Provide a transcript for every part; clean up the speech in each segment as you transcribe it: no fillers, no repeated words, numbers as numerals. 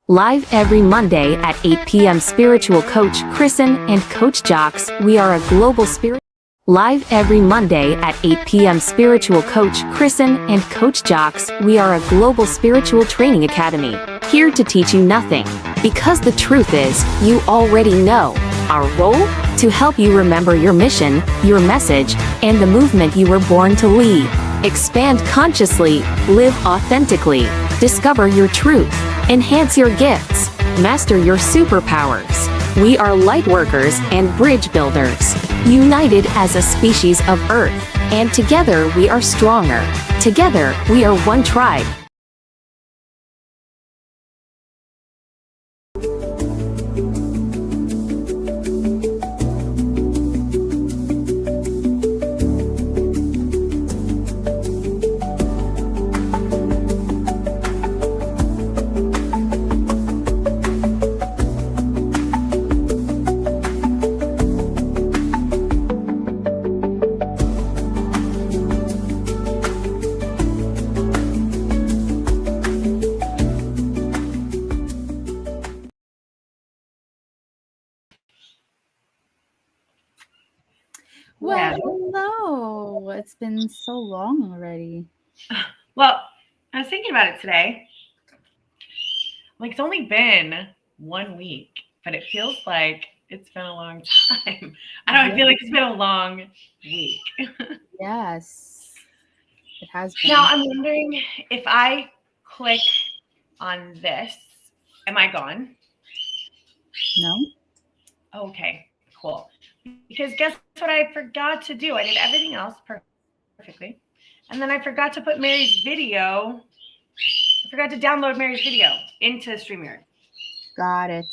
Live every Monday at 8 p.m. Spiritual Coach Kris and Coach Jocks, we are a global spirit. Live every Monday at 8 p.m. Spiritual Coach Kris and Coach Jocks, we are a global spiritual training academy, here to teach you nothing. Because the truth is, you already know. Our role? To help you remember your mission, your message, and the movement you were born to lead. Expand consciously, live authentically, discover your truth, enhance your gifts, master your superpowers. We are light workers and bridge builders, united as a species of Earth, and together we are stronger. Together, we are one tribe. Well, hello. It's been so long already. Well, I was thinking about it today. Like, it's only been 1 week, but it feels like it's been a long time. I feel like it's been a long week. Yes, it has been. Now, I'm wondering if I click on this, am I gone? No. Okay, cool. Because guess what I forgot to do? I did everything else perfectly. And then I forgot to put Mary's video. I forgot to download Mary's video into StreamYard. Got it.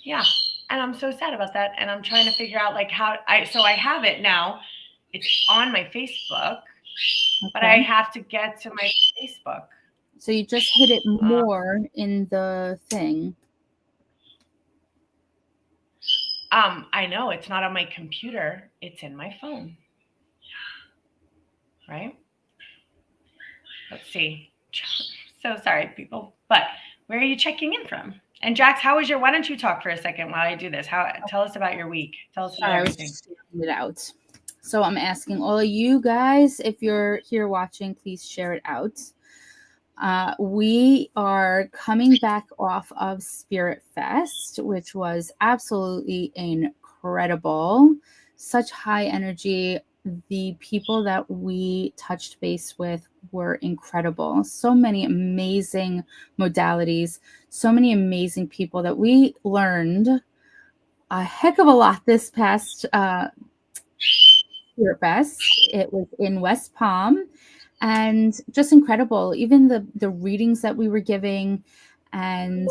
Yeah. And I'm so sad about that. And I'm trying to figure out like how I have it now. It's on my Facebook, but I have to get to my Facebook. So you just hit it more in the thing. I know it's not on my computer. It's in my phone. Right? Let's see. So sorry, people. But where are you checking in from? And Jax, why don't you talk for a second while I do this? Tell us about your week. Tell us about everything. I was just it out. So I'm asking all of you guys, if you're here watching, please share it out. We are coming back off of Spirit Fest, which was absolutely incredible. Such high energy. The people that we touched base with were incredible. So many amazing modalities, so many amazing people that we learned a heck of a lot this past Spirit Fest. It was in West Palm. And just incredible, even the readings that we were giving. And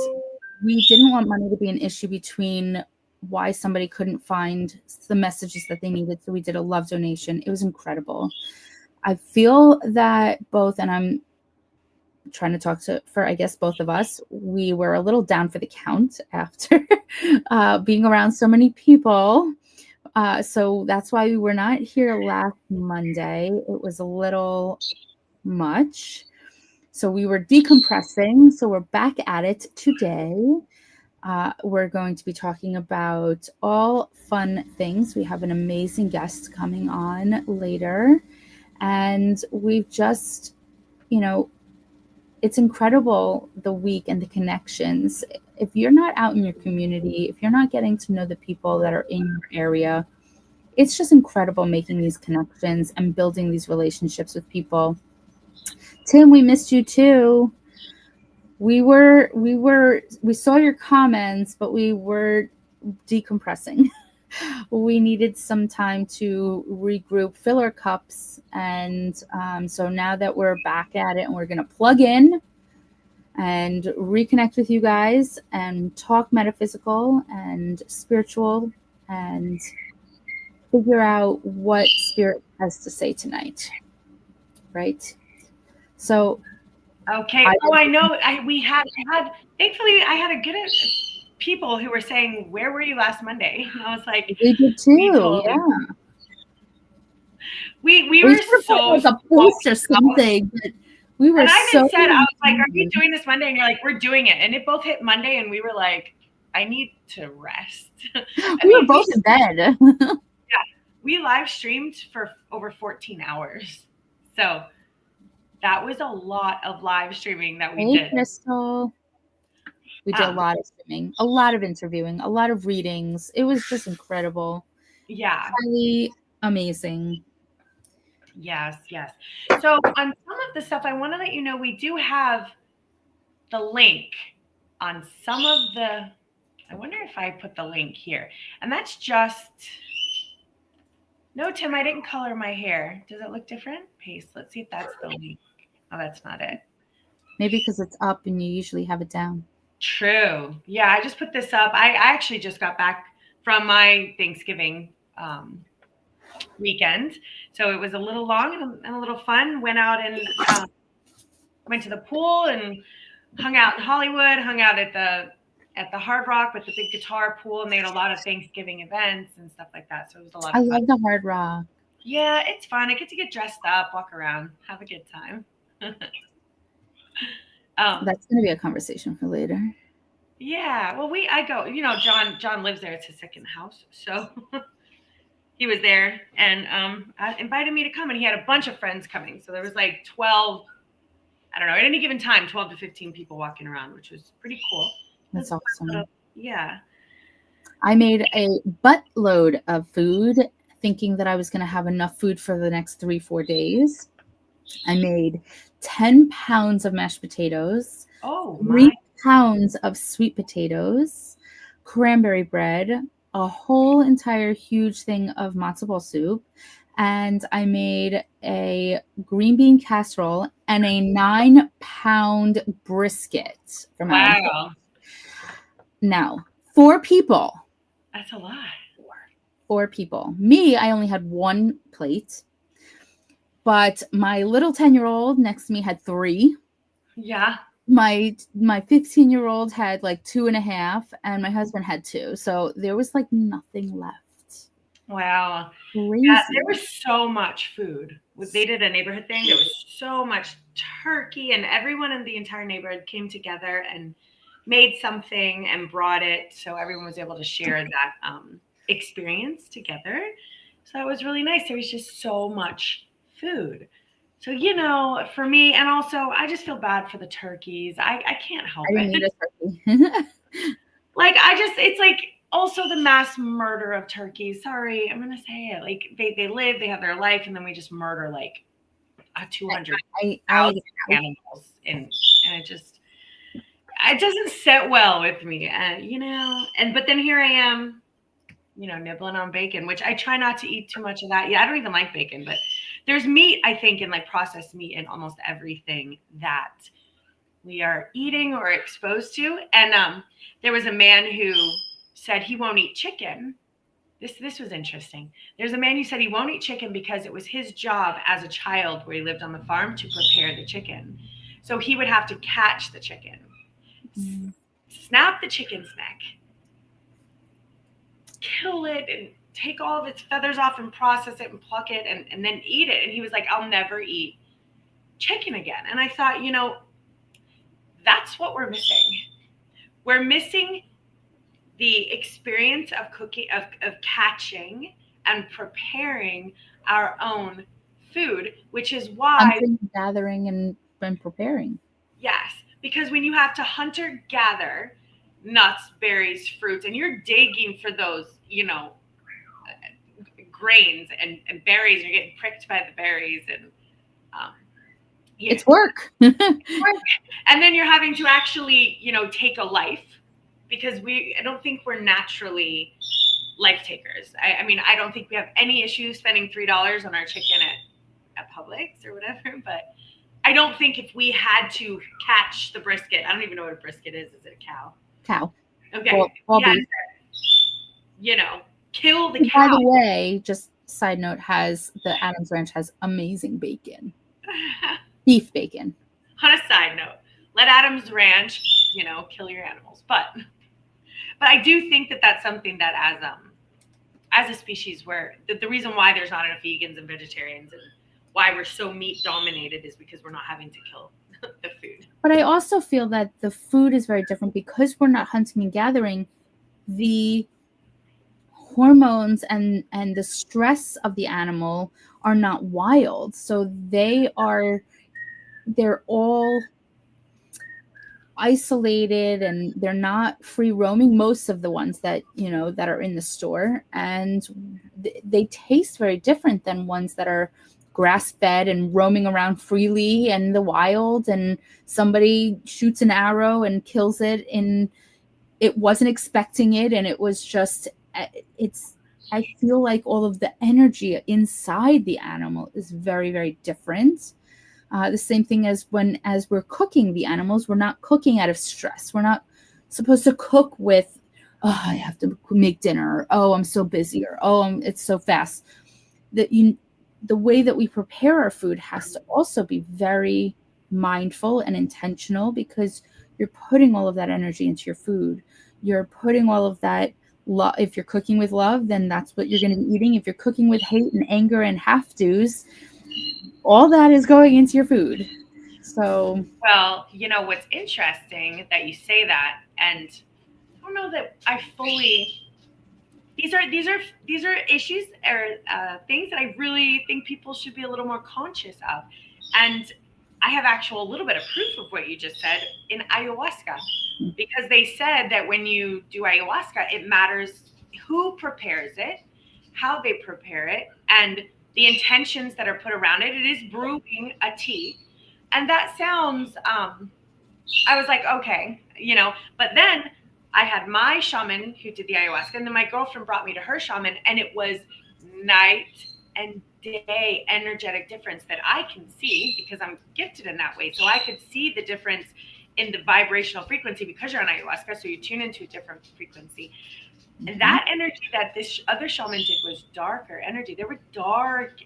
we didn't want money to be an issue between why somebody couldn't find the messages that they needed. So we did a love donation. It was incredible. I feel that both, and I'm trying to talk for, I guess, both of us, we were a little down for the count after being around so many people. So that's why we were not here last Monday. It was a little much. So we were decompressing. So we're back at it today. We're going to be talking about all fun things. We have an amazing guest coming on later. And we've just, it's incredible, the week and the connections. If you're not out in your community, if you're not getting to know the people that are in your area, it's just incredible making these connections and building these relationships with people. Tim, we missed you too. We saw your comments, but we were decompressing. We needed some time to regroup, fill our cups. And so now that we're back at it and we're going to plug in and reconnect with you guys and talk metaphysical and spiritual and figure out what Spirit has to say tonight. Right? So. Okay. I know. Thankfully, I had a good people who were saying, "Where were you last Monday?" And I was like, "We did too." We were so like a post or something. But We were And I so even said, I was like, are you excited. doing this Monday? And you're like, we're doing it. And it both hit Monday and we were like, I need to rest. We were both in bed. We live streamed for over 14 hours. So that was a lot of live streaming that we Hey, did. Crystal. We did a lot of streaming, a lot of interviewing, a lot of readings. It was just incredible. Yeah. Highly amazing. Yes, yes. So on some of the stuff, I want to let you know we do have the link on some of the, I wonder if I put the link here. And that's just, no, Tim, I didn't color my hair. Does it look different? Paste. Let's see if that's the link. Oh, that's not it. Maybe because it's up and you usually have it down. True. Yeah, I just put this up. I actually just got back from my Thanksgiving weekend. So it was a little long and a little fun. Went out and went to the pool and hung out in Hollywood, hung out at the Hard Rock with the big guitar pool, and they had a lot of Thanksgiving events and stuff like that. So it was a lot I of fun. love the Hard Rock. Yeah, it's fun. I get to get dressed up, walk around, have a good time. That's going to be a conversation for later. Yeah, well, I go, John lives there. It's his second house. So he was there and invited me to come, and he had a bunch of friends coming. So there was like 12, I don't know, at any given time, 12 to 15 people walking around, which was pretty cool. That's awesome. Yeah. I made a buttload of food thinking that I was going to have enough food for the next 3-4 days. I made 10 pounds of mashed potatoes. Oh, 3 pounds of sweet potatoes, cranberry bread, a whole entire huge thing of matzo ball soup, and I made a green bean casserole and a 9-pound brisket from wow. Now, 4 people. That's a lot. 4 people. Me, I only had 1 plate, but my little 10-year-old next to me had 3. Yeah. My 15-year-old had like 2.5, and my husband had 2. So there was like nothing left. Wow. Crazy. Yeah, there was so much food. They did a neighborhood thing. There was so much turkey, and everyone in the entire neighborhood came together and made something and brought it. So everyone was able to share that experience together. So that was really nice. There was just so much food. So, for me, and also I just feel bad for the turkeys. I can't help I didn't it. need a turkey. It's like also the mass murder of turkeys. Sorry, I'm going to say it. Like they live, they have their life, and then we just murder like 200,000 animals. And it doesn't sit well with me. But then here I am, nibbling on bacon, which I try not to eat too much of that. Yeah, I don't even like bacon, but there's meat, I think, in like processed meat in almost everything that we are eating or exposed to. And there was a man who said he won't eat chicken. This was interesting. There's a man who said he won't eat chicken because it was his job as a child where he lived on the farm to prepare the chicken. So he would have to catch the chicken, snap the chicken's neck, kill it, and take all of its feathers off and process it and pluck it and then eat it. And he was like, I'll never eat chicken again. And I thought, that's what we're missing. We're missing the experience of cooking, of catching and preparing our own food, which is why Hunting, gathering, and preparing. Yes, because when you have to hunt or gather nuts, berries, fruits, and you're digging for those, grains and berries, and you're getting pricked by the berries, and it's work. And then you're having to actually, take a life, because I don't think we're naturally life takers. I mean, I don't think we have any issue spending $3 on our chicken at Publix or whatever, but I don't think if we had to catch the brisket, I don't even know what a brisket is. Is it a cow? Cow. Okay. Well, Kill the cow. By cow. the way, just side note, the Adams Ranch has amazing bacon. Beef bacon. On a side note, let Adams Ranch, kill your animals. But I do think that that's something that as a species, where the reason why there's not enough vegans and vegetarians and why we're so meat dominated is because we're not having to kill the food. But I also feel that the food is very different because we're not hunting and gathering. The hormones and the stress of the animal are not wild, so they're all isolated and they're not free roaming, most of the ones that that are in the store, and they taste very different than ones that are grass fed and roaming around freely in the wild, and somebody shoots an arrow and kills it and it wasn't expecting it, and it was just I feel like all of the energy inside the animal is very, very different. The same thing as as we're cooking the animals, we're not cooking out of stress. We're not supposed to cook with, oh, I have to make dinner, or, oh, I'm so busy, or oh, it's so fast. The way that we prepare our food has to also be very mindful and intentional, because you're putting all of that energy into your food. You're putting all of that love. If you're cooking with love, then that's what you're going to be eating. If you're cooking with hate and anger and have-tos, all that is going into your food. So, well, what's interesting that you say that, and I don't know that I fully. These are issues or things that I really think people should be a little more conscious of, and I have a little bit of proof of what you just said in ayahuasca, because they said that when you do ayahuasca, it matters who prepares it, how they prepare it, and the intentions that are put around it. It is brewing a tea. And that sounds, I was like, okay, but then I had my shaman who did the ayahuasca, and then my girlfriend brought me to her shaman, and it was night and day energetic difference that I can see because I'm gifted in that way. So I could see the difference in the vibrational frequency because you're on ayahuasca. So you tune into a different frequency. And that energy that this other shaman did was darker energy. There were dark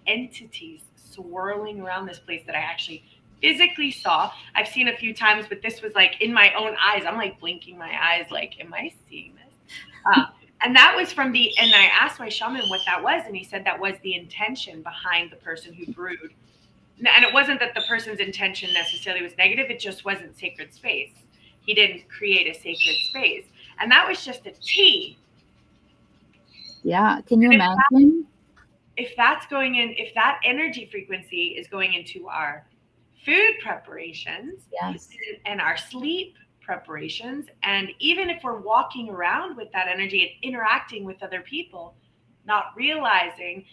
entities swirling around this place that I actually physically saw. I've seen a few times, but this was like in my own eyes. I'm like blinking my eyes, like, am I seeing this? And that was and I asked my shaman what that was, and he said that was the intention behind the person who brewed. And it wasn't that the person's intention necessarily was negative, it just wasn't sacred space. He didn't create a sacred space. And that was just a tea. Yeah. Can you imagine? If that's going in, if that energy frequency is going into our food preparations, yes, and our sleep preparations, and even if we're walking around with that energy and interacting with other people, not realizing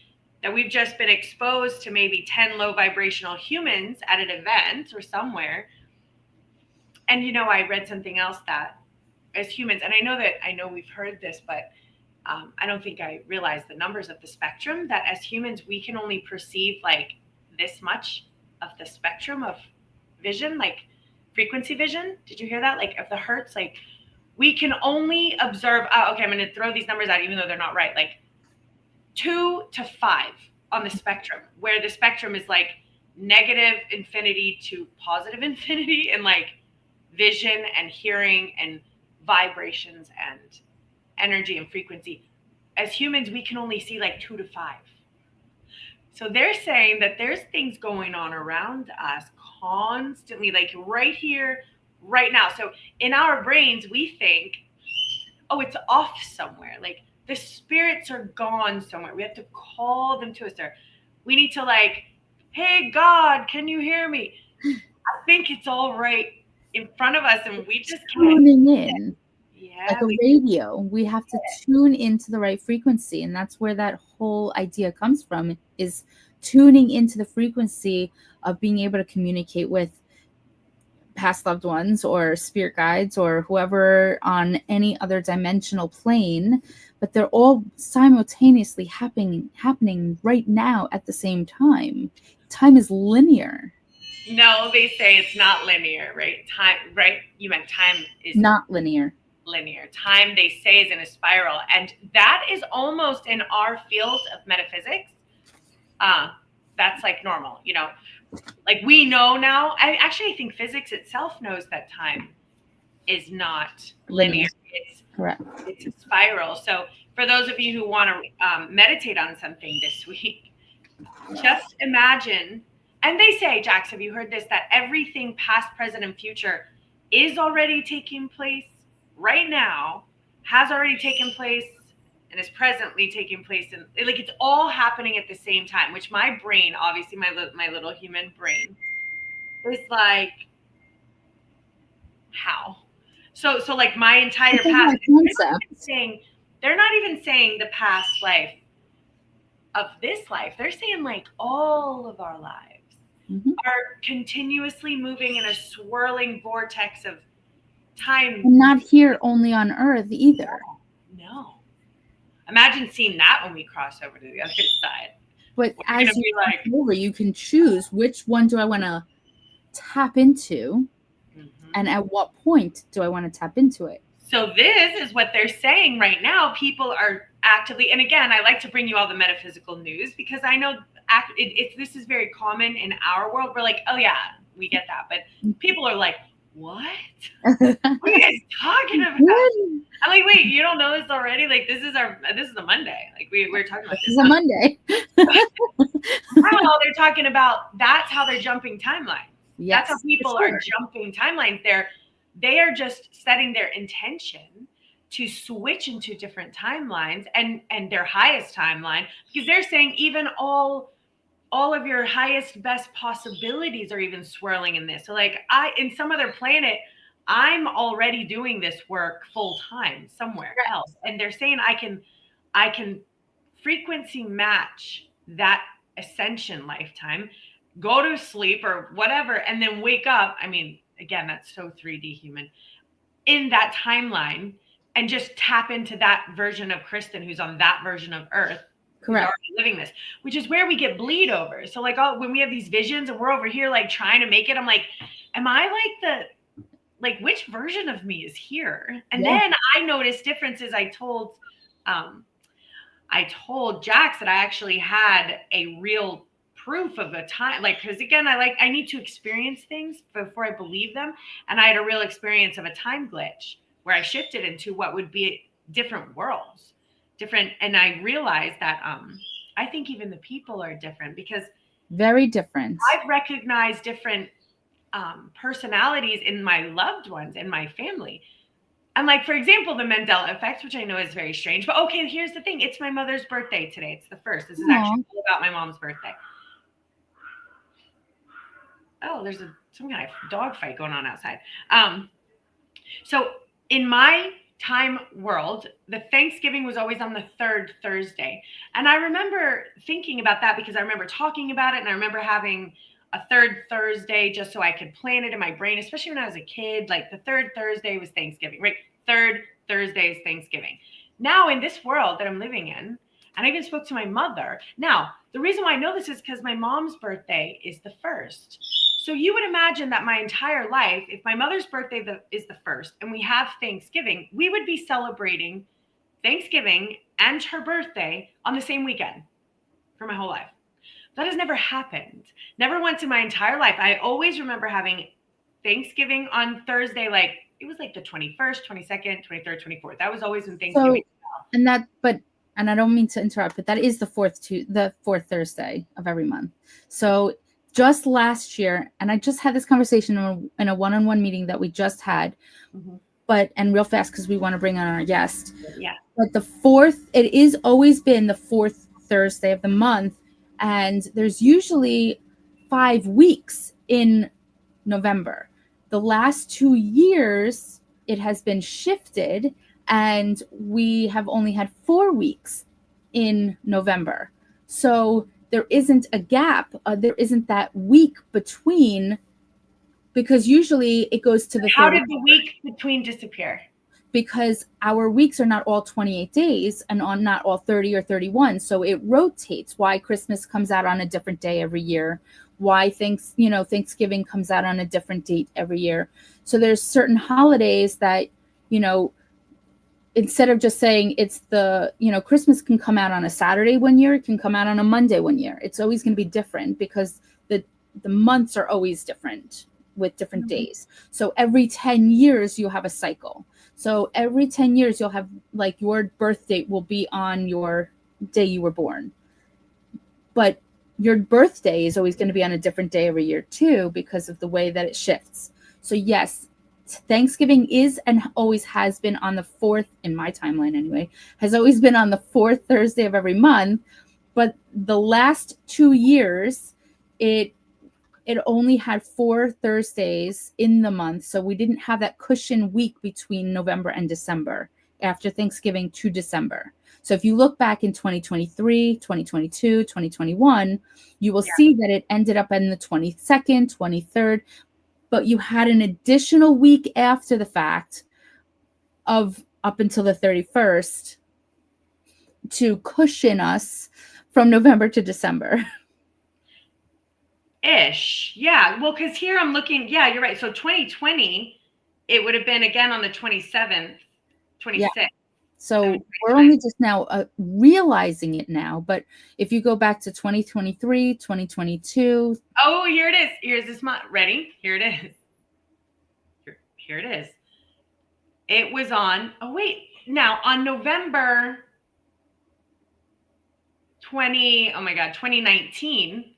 that we've just been exposed to maybe 10 low vibrational humans at an event or somewhere. And I read something else that as humans, and I know we've heard this, but I don't think I realized the numbers of the spectrum, that as humans, we can only perceive like this much of the spectrum of vision, like frequency vision. Did you hear that? Like of the hertz, like we can only observe, okay, I'm going to throw these numbers out, even though they're not right. Like 2 to 5 on the spectrum, where the spectrum is like negative infinity to positive infinity, and like vision and hearing and vibrations and energy and frequency. As humans, we can only see like 2 to 5. So they're saying that there's things going on around us constantly, like right here, right now. So in our brains, we think, oh, it's off somewhere. Like the spirits are gone somewhere. We have to call them to us there. We need to like, hey, God, can you hear me? I think it's all right in front of us, and we just can't. Tuning in. Yeah, like a radio, we have to tune into the right frequency, and that's where that whole idea comes from, is tuning into the frequency of being able to communicate with past loved ones or spirit guides or whoever on any other dimensional plane, but they're all simultaneously happening right now at the same time. Time is linear. No, they say it's not linear, right? Time, right? You meant time is not linear. Time, they say, is in a spiral, and that is almost in our field of metaphysics. That's like normal, like we know now. I think physics itself knows that time is not linear. It's correct. It's a spiral. So for those of you who want to meditate on something this week, just imagine, and they say, Jax, have you heard this, that everything past, present, and future is already taking place right now, has already taken place, and is presently taking place, and like it's all happening at the same time, which my brain, obviously my little human brain, is like, how? So like my entire past, they're not even saying the past life of this life. They're saying like all of our lives are continuously moving in a swirling vortex of time. And not here only on Earth either. No. Imagine seeing that when we cross over to the other side. But as you cross over, you can choose which one do I want to tap into, and at what point do I want to tap into it. So this is what they're saying right now. People are actively, and again, I like to bring you all the metaphysical news because I know this is very common in our world. We're like, oh yeah, we get that. But people are like, what? What are you guys talking about? I'm like, wait, you don't know this already? Like, this is a Monday. Like we're talking about this. This is a Monday. Now they're talking about, that's how they're jumping timelines. Yes, that's how people are jumping timelines. They are just setting their intention to switch into different timelines and their highest timeline, because they're saying even all of your highest, best possibilities are even swirling in this. So like in some other planet, I'm already doing this work full time somewhere else. And they're saying I can frequency match that ascension lifetime, go to sleep or whatever, and then wake up. I mean, again, that's so 3D human in that timeline, and just tap into that version of Kristen who's on that version of Earth. Correct. Already living this, which is where we get bleed over. So like when we have these visions and we're over here like trying to make it, I'm like, am I like which version of me is here? And then I noticed differences. I told Jax that I actually had a real proof of a time, like, because again, I need to experience things before I believe them. And I had a real experience of a time glitch where I shifted into what would be different worlds. And I realized that I think even the people are different, because very different. I've recognized different personalities in my loved ones and my family. And like, for example, the Mandela effect, which I know is very strange, but okay, here's the thing. It's my mother's birthday today. It's the 1st. This is actually about my mom's birthday. Oh, there's some kind of dog fight going on outside. So in my time world, the Thanksgiving was always on the 3rd Thursday. And I remember thinking about that because I remember talking about it, and I remember having a 3rd Thursday just so I could plan it in my brain, especially when I was a kid. Like the 3rd Thursday was Thanksgiving, right? 3rd Thursday is Thanksgiving. Now in this world that I'm living in, and I even spoke to my mother. Now, the reason why I know this is because my mom's birthday is the 1st. So you would imagine that my entire life, if my mother's birthday is the 1st and we have Thanksgiving, we would be celebrating Thanksgiving and her birthday on the same weekend for my whole life. That has never happened. Never once in my entire life. I always remember having Thanksgiving on Thursday, like it was like the 21st, 22nd, 23rd, 24th. That was always when Thanksgiving. So, and I don't mean to interrupt, but that is the fourth Thursday of every month. So just last year, and I just had this conversation in a one-on-one meeting that we just had, and real fast because we want to bring on our guest. Yeah. But it is always been the 4th Thursday of the month, and there's usually 5 weeks in November. The last 2 years, it has been shifted, and we have only had 4 weeks in November. So there isn't a gap. There isn't that week between, because usually it goes to the. How did the week between disappear? Because our weeks are not all 28 days and not all 30 or 31. So it rotates. Why Christmas comes out on a different day every year. Why Thanksgiving comes out on a different date every year. So there's certain holidays that, instead of just saying it's Christmas can come out on a Saturday one year, it can come out on a Monday one year. It's always going to be different because the months are always different with different days. So every 10 years you have a cycle. So every 10 years you'll have, like, your birth date will be on your day you were born. But your birthday is always going to be on a different day every year too, because of the way that it shifts. So yes, Thanksgiving is and always has been on the fourth, in my timeline anyway, has always been on the fourth Thursday of every month. But the last 2 years, it only had 4 Thursdays in the month. So we didn't have that cushion week between November and December, after Thanksgiving to December. So if you look back in 2023, 2022, 2021, you will see that it ended up in the 22nd, 23rd, but you had an additional week after the fact of up until the 31st to cushion us from November to December. Ish. Yeah. Well, because here I'm looking, yeah, you're right. So 2020, it would have been again on the 27th, 26th. Yeah. So we're only just now realizing it now. But if you go back to 2023, 2022. Oh, here it is. Here's this month. Ready? Here it is. Here it is. It was on, oh, wait. Now on November 2019.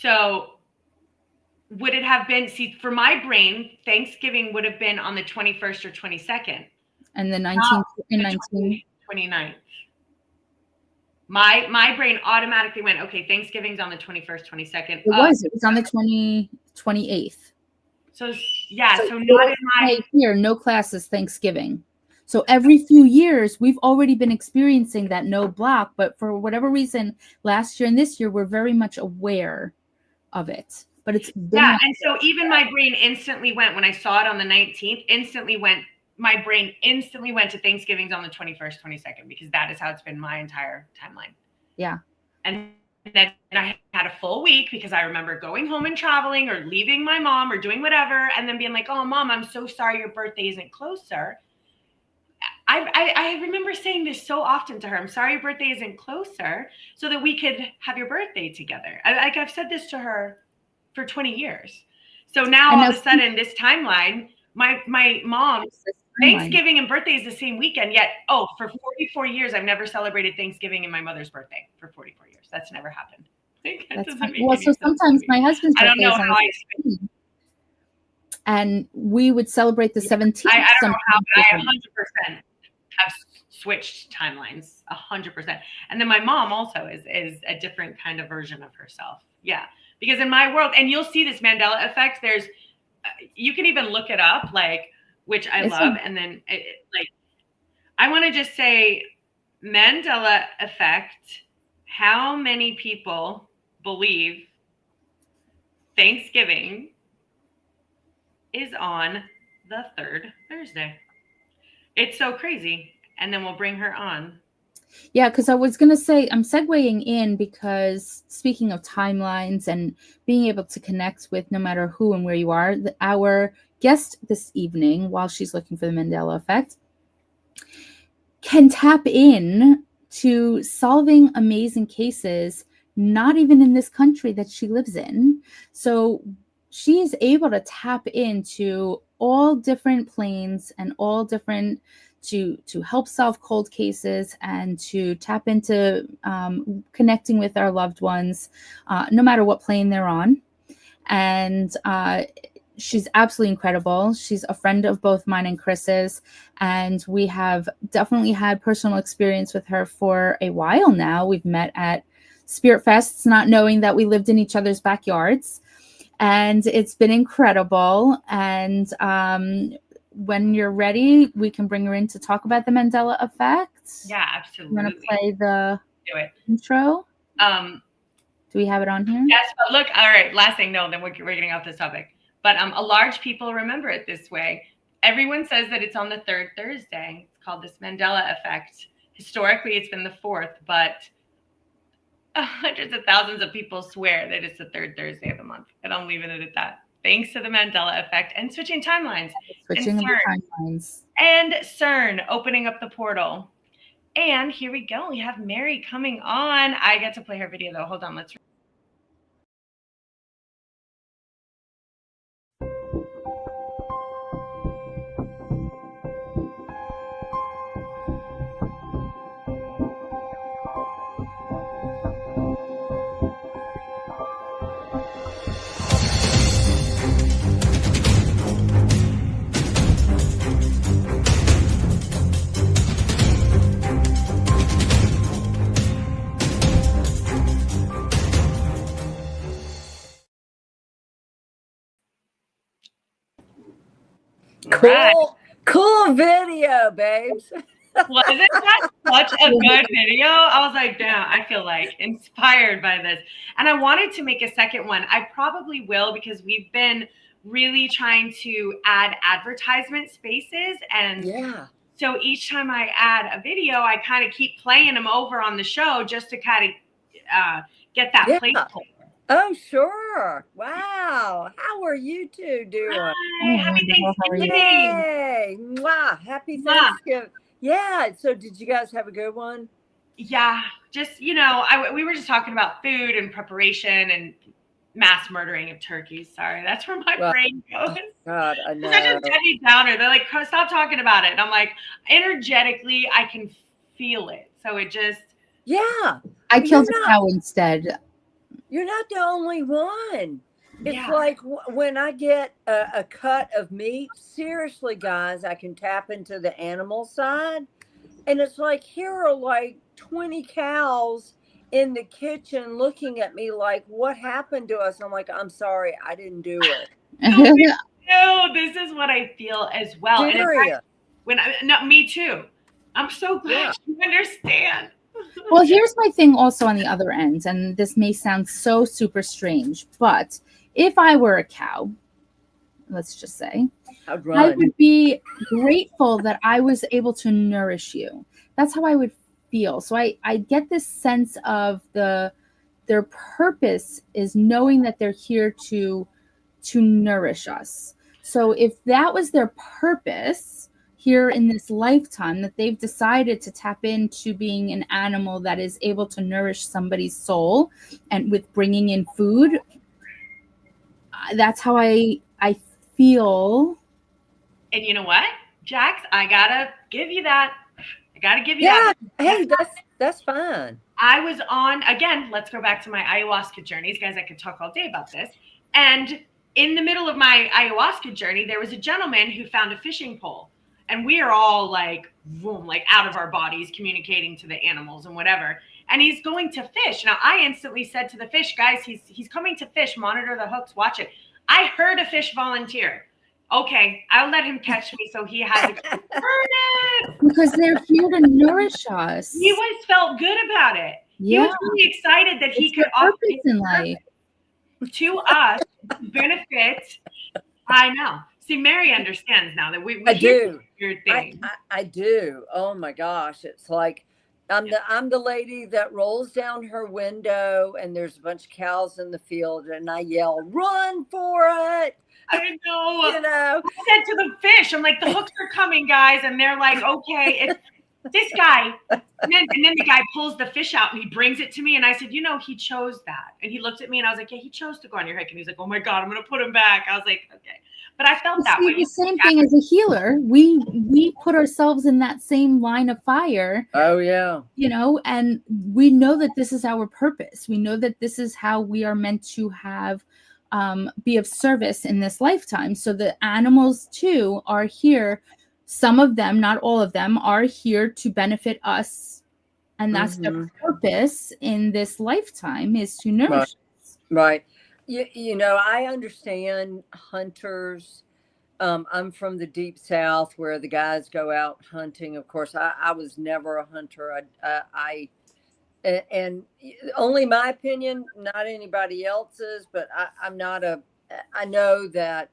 So would it have been, see, for my brain, Thanksgiving would have been on the 21st or 22nd. And the 19th and 29th. My brain automatically went, okay, Thanksgiving's on the 21st, 22nd. It was on the 28th. So yeah, so not in my here, no classes Thanksgiving. So every few years, we've already been experiencing that no block, but for whatever reason, last year and this year, we're very much aware of it. But it's been and so even my brain instantly went, when I saw it on the 19th, my brain instantly went to Thanksgiving's on the 21st, 22nd, because that is how it's been my entire timeline. Yeah. And then I had a full week, because I remember going home and traveling or leaving my mom or doing whatever, and then being like, oh, Mom, I'm so sorry your birthday isn't closer. I remember saying this so often to her. I'm sorry your birthday isn't closer, so that we could have your birthday together. I've said this to her for 20 years. So now all of a sudden, this timeline, my mom's Thanksgiving and birthday is the same weekend. Yet, for 44 years, I've never celebrated Thanksgiving and my mother's birthday for 44 years. That's never happened. So sometimes my husband's birthday, I don't know how I explain. And we would celebrate the 17th. I don't know how, but I 100% have switched timelines, 100%. And then my mom also is a different kind of version of herself. Yeah, because in my world, and you'll see this Mandela effect. There's, you can even look it up, like, which I love. And then I want to just say Mandela effect. How many people believe Thanksgiving is on the third Thursday? It's so crazy. And then we'll bring her on. Yeah, because I was going to say, I'm segueing in, because speaking of timelines and being able to connect with no matter who and where you are, our guest this evening, while she's looking for the Mandela effect, can tap in to solving amazing cases, not even in this country that she lives in. So she is able to tap into all different planes and all different to help solve cold cases and to tap into connecting with our loved ones, no matter what plane they're on. And she's absolutely incredible. She's a friend of both mine and Kris's, and we have definitely had personal experience with her for a while now. We've met at Spirit Fests, not knowing that we lived in each other's backyards. And it's been incredible. And when you're ready, we can bring her in to talk about the Mandela effect. Yeah, absolutely. You want to play the intro? Do we have it on here? Yes, but look, all right, last thing, no, then we're getting off this topic. But a large people remember it this way. Everyone says that it's on the third Thursday. It's called this Mandela effect. Historically, it's been the fourth, but hundreds of thousands of people swear that it's the third Thursday of the month. And I'm leaving it at that. Thanks to the Mandela effect and switching timelines. And CERN opening up the portal. And here we go. We have Mary coming on. I get to play her video though. Hold on. Let's. right. Cool video, babes. Wasn't that such a good video? I was like, damn, I feel like inspired by this. And I wanted to make a second one. I probably will, because we've been really trying to add advertisement spaces. And Yeah. so each time I add a video, I kind of keep playing them over on the show just to kind of get that placeholder. Oh, sure. Wow. How are you two doing? Hi, happy Thanksgiving. Yay. Mwah. Happy Thanksgiving. Yeah. So did you guys have a good one? Yeah. Just, we were just talking about food and preparation and mass murdering of turkeys. Sorry, that's where my brain goes. God, I know. Such a Debbie Downer. They're like, stop talking about it. And I'm like, energetically, I can feel it. So it just. Yeah. I killed a cow instead. You're not the only one. It's like when I get a cut of meat, seriously, guys, I can tap into the animal side. And it's like, here are like 20 cows in the kitchen looking at me like, what happened to us? I'm like, I'm sorry, I didn't do it. No, this is what I feel as well. Serious. And me too. I'm so glad you understand. Well, here's my thing also on the other end, and this may sound so super strange, but if I were a cow, let's just say, I would be grateful that I was able to nourish you. That's how I would feel. So I get this sense of their purpose is knowing that they're here to nourish us. So if that was their purpose here in this lifetime, that they've decided to tap into being an animal that is able to nourish somebody's soul and with bringing in food, that's how I feel. And you know what, Jax, I gotta give you that. That. Hey, that's fine. I was on, again, let's go back to my ayahuasca journeys. Guys, I could talk all day about this. And in the middle of my ayahuasca journey, there was a gentleman who found a fishing pole. And we are all like, boom, like out of our bodies, communicating to the animals and whatever. And he's going to fish. Now, I instantly said to the fish, guys, he's coming to fish. Monitor the hooks. Watch it. I heard a fish volunteer. Okay, I'll let him catch me so he has a because they're here to nourish us. He always felt good about it. Yeah. He was really excited that he could offer purpose in life to us benefit. I know. See, Mary understands now that we do your thing. I do. Oh my gosh, it's like I'm the lady that rolls down her window and there's a bunch of cows in the field and I yell, "Run for it!" I know. You know, I said to the fish, I'm like, the hooks are coming, guys, and they're like, okay, it's this guy. And then the guy pulls the fish out and he brings it to me, and I said, he chose that. And he looked at me and I was like, yeah, he chose to go on your hike. And he's like, oh my God, I'm gonna put him back. I was like, okay. But I felt that way. The same thing as a healer. We put ourselves in that same line of fire. Oh yeah. And we know that this is our purpose. We know that this is how we are meant to have be of service in this lifetime. So the animals too are here. Some of them, not all of them, are here to benefit us. And that's their purpose in this lifetime, is to nourish us. Right. I understand hunters. I'm from the deep South where the guys go out hunting. Of course, I was never a hunter. And only my opinion, not anybody else's, but I know that,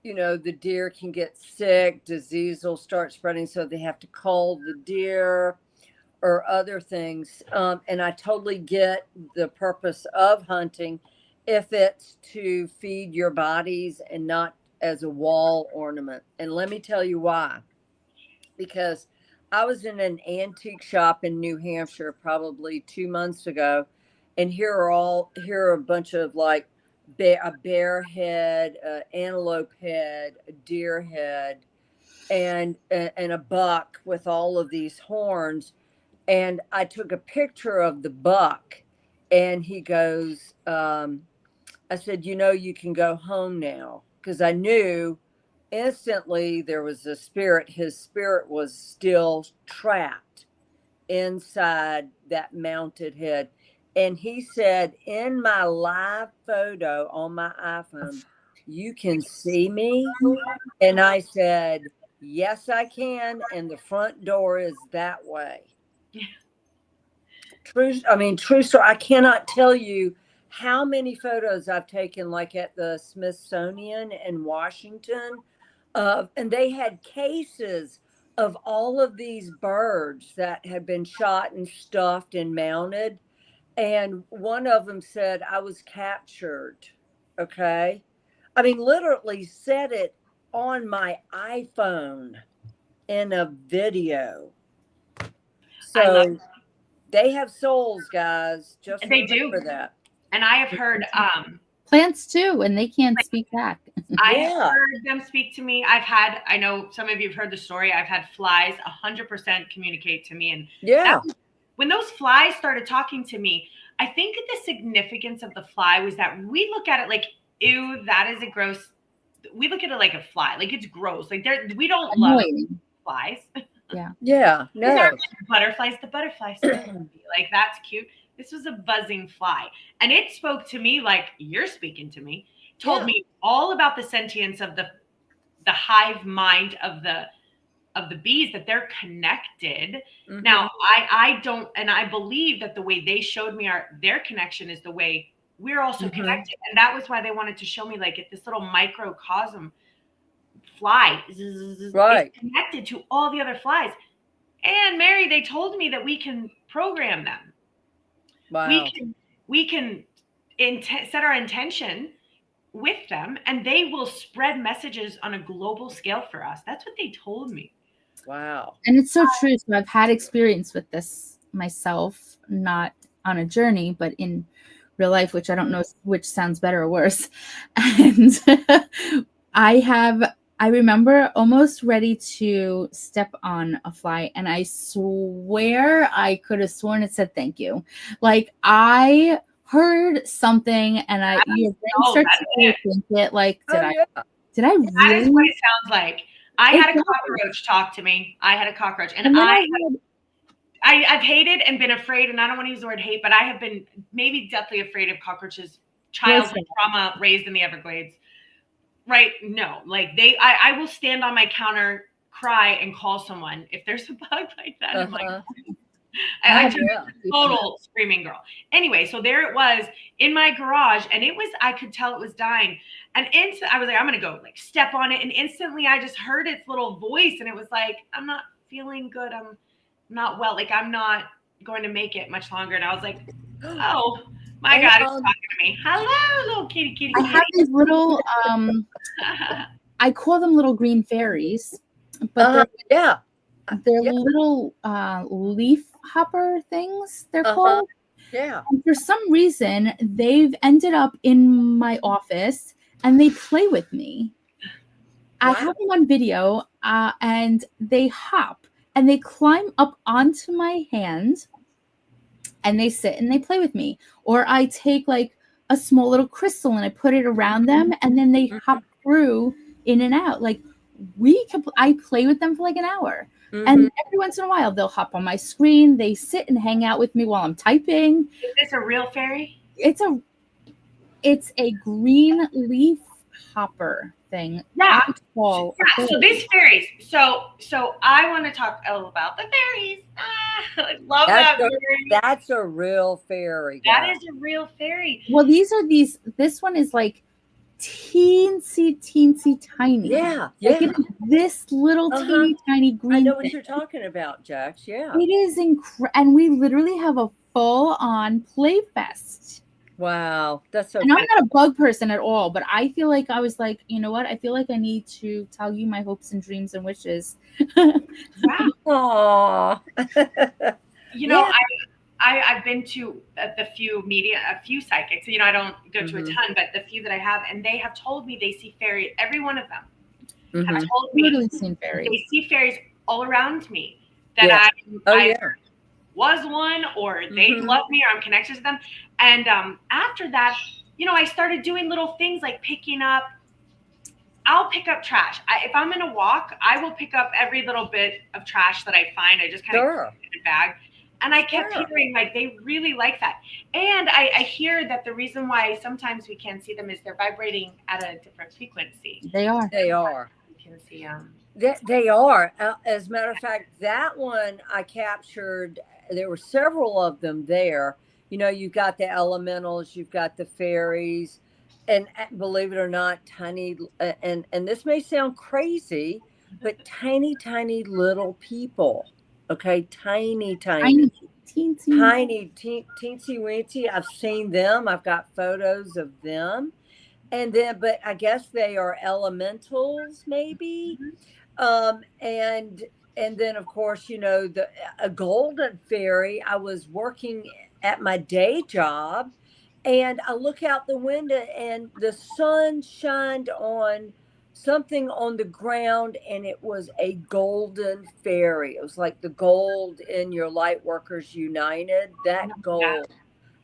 the deer can get sick, disease will start spreading, so they have to cull the deer or other things. And I totally get the purpose of hunting if it's to feed your bodies and not as a wall ornament. And let me tell you why. Because I was in an antique shop in New Hampshire probably 2 months ago, and here are a bunch of like a bear head, antelope head, a deer head, and a buck with all of these horns. And I took a picture of the buck, and he goes, I said, you can go home now, because I knew instantly there was a spirit. His spirit was still trapped inside that mounted head. And he said, in my live photo on my iPhone, you can see me? And I said, yes, I can. And the front door is that way. Yeah. True story. I cannot tell you how many photos I've taken, like at the Smithsonian in Washington. And they had cases of all of these birds that had been shot and stuffed and mounted. And one of them said, I was captured. Okay. I mean, literally said it on my iPhone in a video. I love So they have souls, guys. Just They do. remember that. And I have heard Plants too, and they can't speak back. I have heard them speak to me. I know some of you have heard the story. I've had flies 100% communicate to me. And when those flies started talking to me, I think the significance of the fly was that we look at it like, ew, that is a gross. We look at it like a fly, like it's gross. Like we don't love flies. Yeah. No. Butterflies, the butterflies. Like, that's cute. This was a buzzing fly. And it spoke to me like you're speaking to me, told me all about the sentience of the hive mind of the bees, that they're connected. Mm-hmm. Now, I don't, and I believe that the way they showed me their connection is the way we're also connected. And that was why they wanted to show me, like, at this little microcosm fly is connected to all the other flies. And Mary, they told me that we can program them. Wow. We can set our intention with them, and they will spread messages on a global scale for us. That's what they told me. Wow. And it's so true. So I've had experience with this myself, not on a journey, but in real life, which I don't know which sounds better or worse. And I remember almost ready to step on a fly, and I swear I could have sworn it said thank you. Like, I heard something, and your brain starts to think it. Like, did I really? That is what it sounds like. I had a cockroach talk to me. I had a cockroach, and I've hated and been afraid, and I don't want to use the word hate, but I have been maybe deathly afraid of cockroaches. Childhood trauma, raised in the Everglades. Right? No, like I will stand on my counter, cry, and call someone if there's a bug like that. I'm like, I'm a total screaming girl. Anyway, so there it was in my garage, and I could tell it was dying. And I was like, I'm gonna go like step on it, and instantly I just heard its little voice, and it was like, I'm not feeling good. I'm not well. Like, I'm not going to make it much longer. And I was like, oh. My God, it's talking to me. Hello, little kitty. I have these little, I call them little green fairies, but they're little leaf hopper things, they're called. Yeah. And for some reason, they've ended up in my office, and they play with me. Wow. I have them on video, and they hop, and they climb up onto my hand, and they sit and they play with me. Or I take like a small little crystal and I put it around them, and then they hop through in and out. Like, I play with them for like an hour. And every once in a while they'll hop on my screen. They sit and hang out with me while I'm typing. Is this a real fairy? It's a green leaf hopper thing. Yeah. So these fairies. So I want to talk about the fairies. I love that. That's a real fairy. That is a real fairy. Well, this one is like teensy tiny. Yeah. Like, it is this little teeny tiny green. I know what you're talking about, Jax. Yeah. It is and we literally have a full on play fest. Wow, that's so. And I'm not a bug person at all, but I feel like I was like, you know what? I feel like I need to tell you my hopes and dreams and wishes. Wow. I've been to a few psychics. I don't go to a ton, but the few that I have, and they have told me they see fairies. Every one of them have told me seen fairies. They see fairies all around me. That I was one, or they love me, or I'm connected to them. And after that, I started doing little things like I'll pick up trash. If I'm in a walk, I will pick up every little bit of trash that I find. I just kind of put it in a bag. And I kept Sure. hearing like they really like that. And I hear that the reason why sometimes we can't see them is they're vibrating at a different frequency. They are. They are. You can see They are. As a matter of fact, that one I captured. There were several of them there. You know, you've got the elementals, you've got the fairies, and believe it or not, tiny. And this may sound crazy, but tiny little people. Okay, tiny. Tiny, teensy. Tiny, teensy weensy. I've seen them. I've got photos of them. And then, but I guess they are elementals, maybe. And then of course, you know, a golden fairy. I was working at my day job, and I look out the window, and the sun shined on something on the ground, and it was a golden fairy. It was like the gold in your Light Workers United, that gold.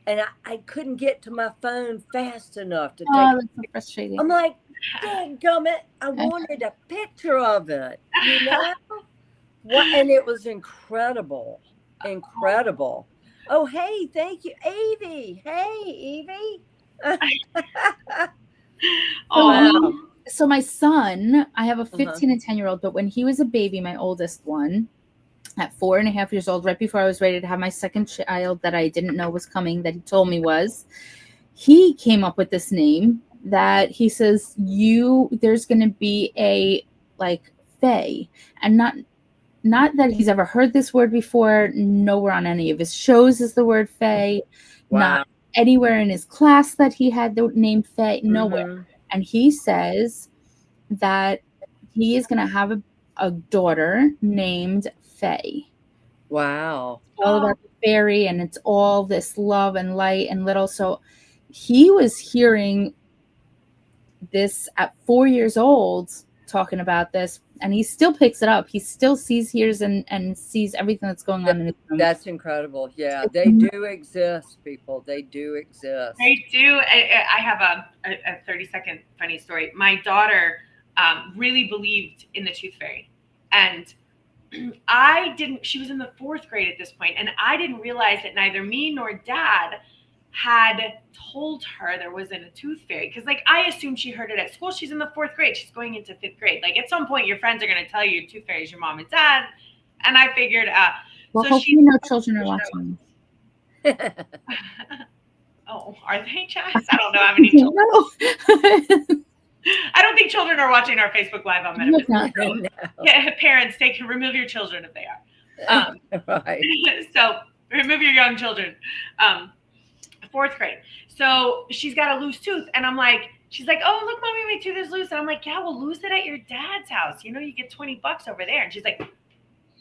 And I couldn't get to my phone fast enough to take. Oh, that's so frustrating. I'm like, dadgummit, I wanted a picture of it, you know? And it was incredible. Oh, hey, thank you, Evie. Hey, Evie. Oh, So my son, I have a 15 and 10-year-old, but when he was a baby, my oldest one, at 4.5 years old, right before I was ready to have my second child that I didn't know was coming, that he told me he came up with this name that he says, there's going to be a like fae, and not that he's ever heard this word before. Nowhere on any of his shows is the word fae. Wow. Not anywhere in his class that he had the name fae. Nowhere. And he says that he is going to have a daughter named Faye. Wow. All about the fairy, and it's all this love and light and little. So he was hearing this at 4 years old, talking about this, and he still picks it up. He still hears and sees everything that's going on in his room. That's incredible. Yeah, they do exist, people. They do exist. They do. I have a 30-second funny story. My daughter really believed in the tooth fairy, and I didn't. She was in the 4th grade at this point, and I didn't realize that neither me nor Dad had told her there wasn't a tooth fairy, because like I assumed she heard it at school. She's in the 4th grade. She's going into 5th grade. Like at some point, your friends are going to tell you tooth fairy is your mom and dad. And I figured, well, so hopefully no children are watching. Oh, are they, Jess? I don't know how many children. I don't think children are watching our Facebook Live on Metaphysics. No. Yeah, parents, remove your children if they are. Right. So remove your young children. 4th grade. So she's got a loose tooth, and I'm like, she's like, oh, look, mommy, my tooth is loose. And I'm like, yeah, we'll lose it at your dad's house. You know, you get $20 over there. And she's like,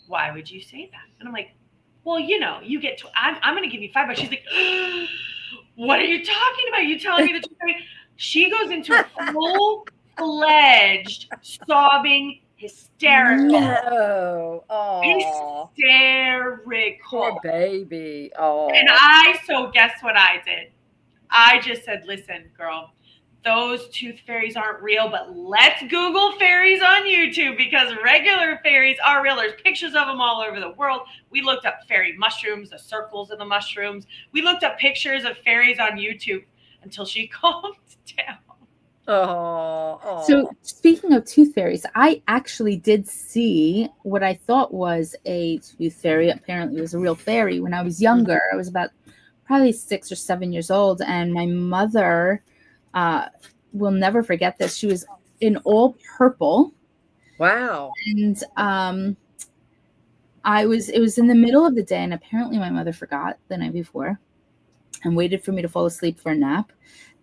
why would you say that? And I'm like, well, you know, you get I'm going to give you $5. She's like, what are you talking about? You telling me the truth? She goes into a full-fledged sobbing, hysterical. No. Oh. Hysterical. Poor baby. Oh. And so guess what I did? I just said, listen, girl, those tooth fairies aren't real, but let's Google fairies on YouTube, because regular fairies are real. There's pictures of them all over the world. We looked up fairy mushrooms, the circles of the mushrooms. We looked up pictures of fairies on YouTube until she calmed down. Oh. So speaking of tooth fairies, I actually did see what I thought was a tooth fairy. Apparently it was a real fairy when I was younger. I was about probably 6 or 7 years old, and my mother will never forget this. She was in all purple. Wow. And it was in the middle of the day, and apparently my mother forgot the night before and waited for me to fall asleep for a nap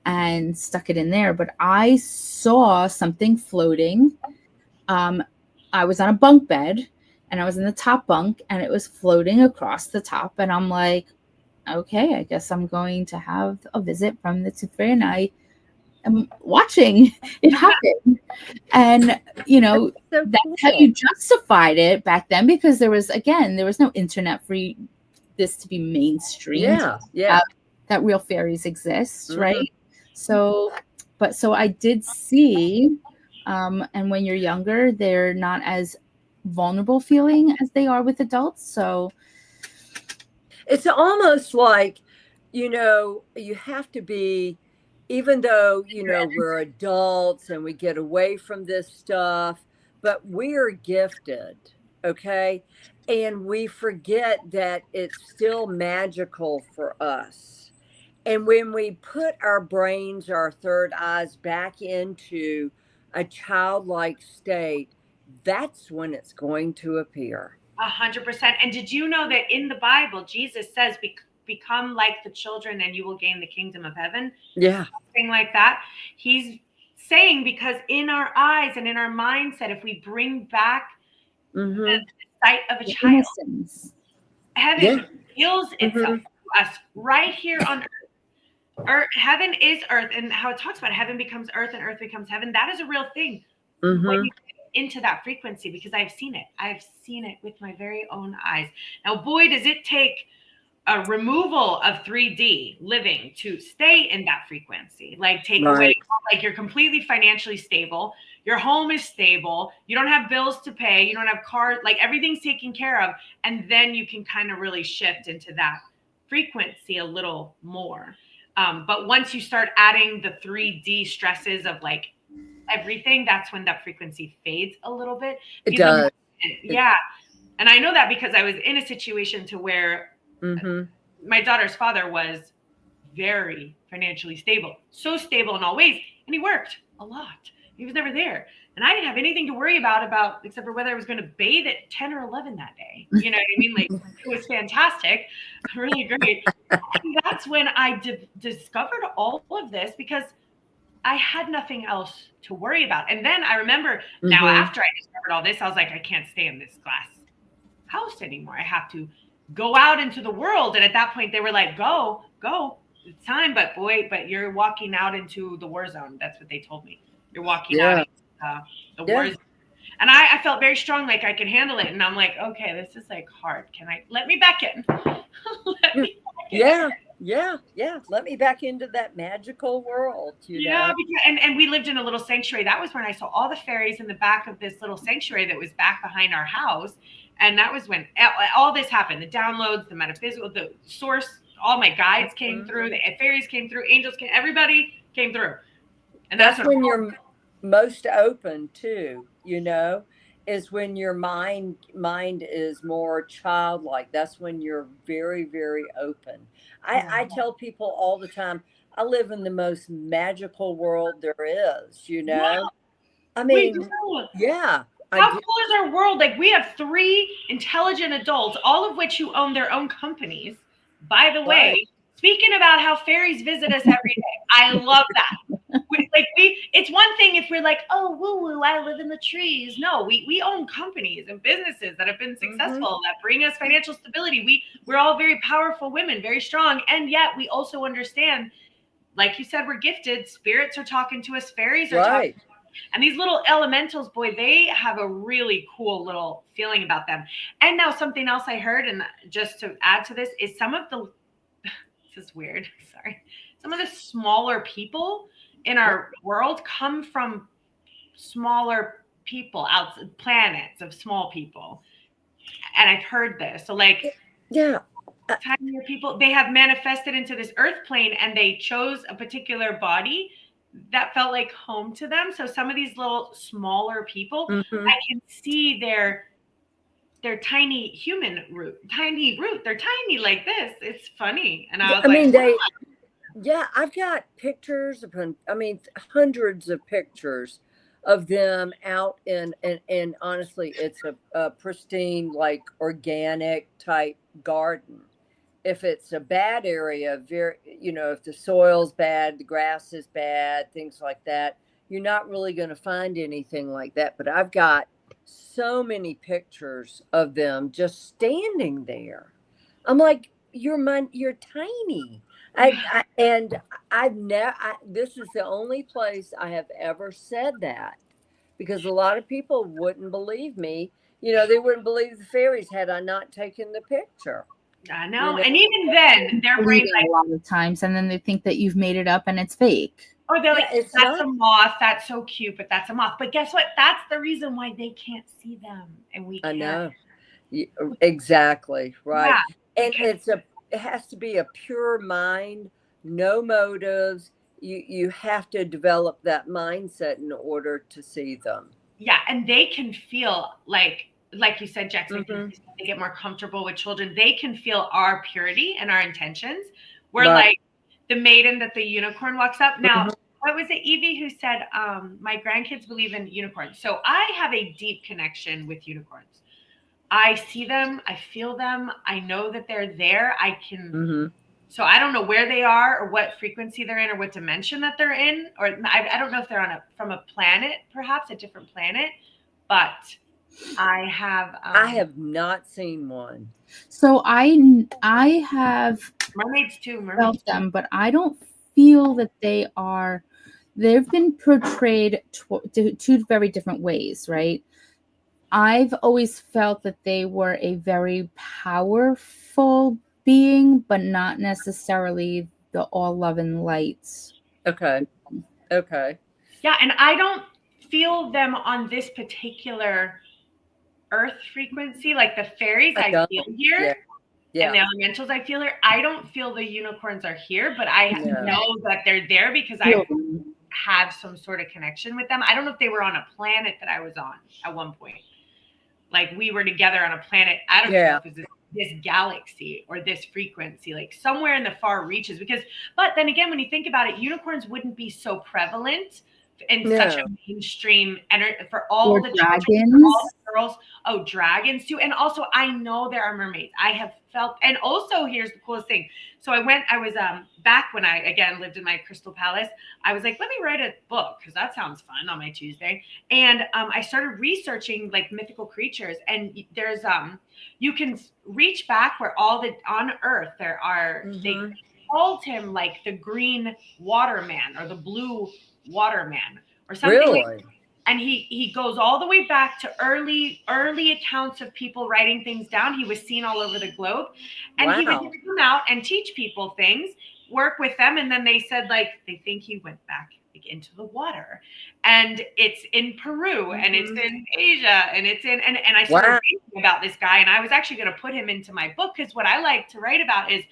and stuck it in there. But I saw something floating. I was on a bunk bed, and I was in the top bunk, and it was floating across the top. And I'm like, okay, I guess I'm going to have a visit from the tooth fairy. And I am watching it happen. And, you know, So that's cool. how you justified it back then, because there was no internet for this to be mainstream. Yeah. That real fairies exist, Mhm. right? So I did see, and when you're younger, they're not as vulnerable feeling as they are with adults. So It's almost like, you have to be, even though, we're adults and we get away from this stuff, but we're gifted, okay? And we forget that it's still magical for us. And when we put our brains, our third eyes back into a childlike state, that's when it's going to appear. 100%. And did you know that in the Bible, Jesus says, become like the children and you will gain the kingdom of heaven? Yeah. Something like that. He's saying, because in our eyes and in our mindset, if we bring back the sight of a child, Innocence. heaven reveals itself to us right here on earth. Heaven is earth, and how it talks about heaven becomes earth and earth becomes heaven. That is a real thing. When you get into that frequency, because I've seen it. I've seen it with my very own eyes. Now, boy, does it take a removal of 3D living to stay in that frequency. Like take away, like you're completely financially stable. Your home is stable. You don't have bills to pay. You don't have cars. Like everything's taken care of. And then you can kind of really shift into that frequency a little more. But once you start adding the 3D stresses of like everything, that's when that frequency fades a little bit. It does. Yeah. And I know that because I was in a situation to where my daughter's father was very financially stable, so stable in all ways. And he worked a lot. He was never there. And I didn't have anything to worry about except for whether I was going to bathe at 10 or 11 that day. You know what I mean? Like it was fantastic, really great. And that's when I discovered all of this because I had nothing else to worry about. And then I remember now after I discovered all this, I was like, I can't stay in this glass house anymore. I have to go out into the world. And at that point they were like, go, it's time. But you're walking out into the war zone. That's what they told me. You're walking out into the war zone. And I felt very strong, like I could handle it. And I'm like, okay, this is like hard. Let me back in? Let me back in. Yeah. Let me back into that magical world. Because, and we lived in a little sanctuary. That was when I saw all the fairies in the back of this little sanctuary that was back behind our house. And that was when all this happened. The downloads, the metaphysical, the source, all my guides came through, the fairies came through, angels came, everybody came through. And that's when you're most open too, is when your mind is more childlike. That's when you're very, very open. I tell people all the time, I live in the most magical world there is, Wow. I mean, How cool is our world? Like we have 3 intelligent adults, all of which who own their own companies. By the way, speaking about how fairies visit us every day, I love that. It's one thing if we're like, oh, woo, I live in the trees. No, we own companies and businesses that have been successful, that bring us financial stability. We're all very powerful women, very strong. And yet we also understand, like you said, we're gifted. Spirits are talking to us. Fairies are talking to us. And these little elementals, boy, they have a really cool little feeling about them. And now something else I heard, and just to add to this, is this is weird, sorry. Some of the smaller people in our world come from smaller people, planets of small people. And I've heard this. So tinier people, they have manifested into this earth plane and they chose a particular body that felt like home to them. So some of these little smaller people, I can see their tiny human root. They're tiny like this. It's funny. And I was I've got pictures hundreds of pictures of them out in, and honestly, it's a pristine, like organic type garden. If it's a bad area, if the soil's bad, the grass is bad, things like that, you're not really going to find anything like that. But I've got so many pictures of them just standing there. I'm like, you're tiny. This is the only place I have ever said that, because a lot of people wouldn't believe me. They wouldn't believe the fairies had I not taken the picture. I know. And even then, their brain a lot of times, and then they think that you've made it up and it's fake. Or they're like, that's a moth. That's so cute, but that's a moth. But guess what? That's the reason why they can't see them, and we can. I know. Exactly right. Yeah, and it has to be a pure mind, no motives. You have to develop that mindset in order to see them. Yeah, and they can feel like you said, Jax, I Mhm. think they get more comfortable with children. They can feel our purity and our intentions. We're Right. like the maiden that the unicorn walks up. Now, Mhm. what was it, Evie, who said, my grandkids believe in unicorns. So I have a deep connection with unicorns. I see them, I feel them, I know that they're there. I can Mhm. So I don't know where they are or what frequency they're in or what dimension that they're in, or I don't know if they're on from a planet, perhaps a different planet, but I have not seen one. So I have mermaids too. Mermaids. felt them, but I don't feel that they are. They've been portrayed two very different ways, right? I've always felt that they were a very powerful being, but not necessarily the all love and light. Okay. Okay. Yeah, and I don't feel them on this particular Earth frequency, like the fairies I don't. feel here. Yeah. And the elementals I feel here. I don't feel the unicorns are here, but I No. know that they're there because I have some sort of connection with them. I don't know if they were on a planet that I was on at one point. Like we were together on a planet. I don't know if it was this galaxy or this frequency, like somewhere in the far reaches. But then again, when you think about it, unicorns wouldn't be so prevalent in such a mainstream for all Or the dragons. children, for all the girls. Oh, dragons too. And also I know there are mermaids. I have felt, and also here's the coolest thing. So I was back when I again lived in my crystal palace. I was like, let me write a book because that sounds fun on my Tuesday. And I started researching like mythical creatures, and there's you can reach back where all the on Earth there are. They called him like the green waterman or the blue waterman or something. Really? And he goes all the way back to early accounts of people writing things down. He was seen all over the globe, and he would come out and teach people things, work with them, and then they said like they think he went back into the water, and it's in Peru and it's in Asia and it's in and I started reading about this guy, and I was actually going to put him into my book because what I like to write about is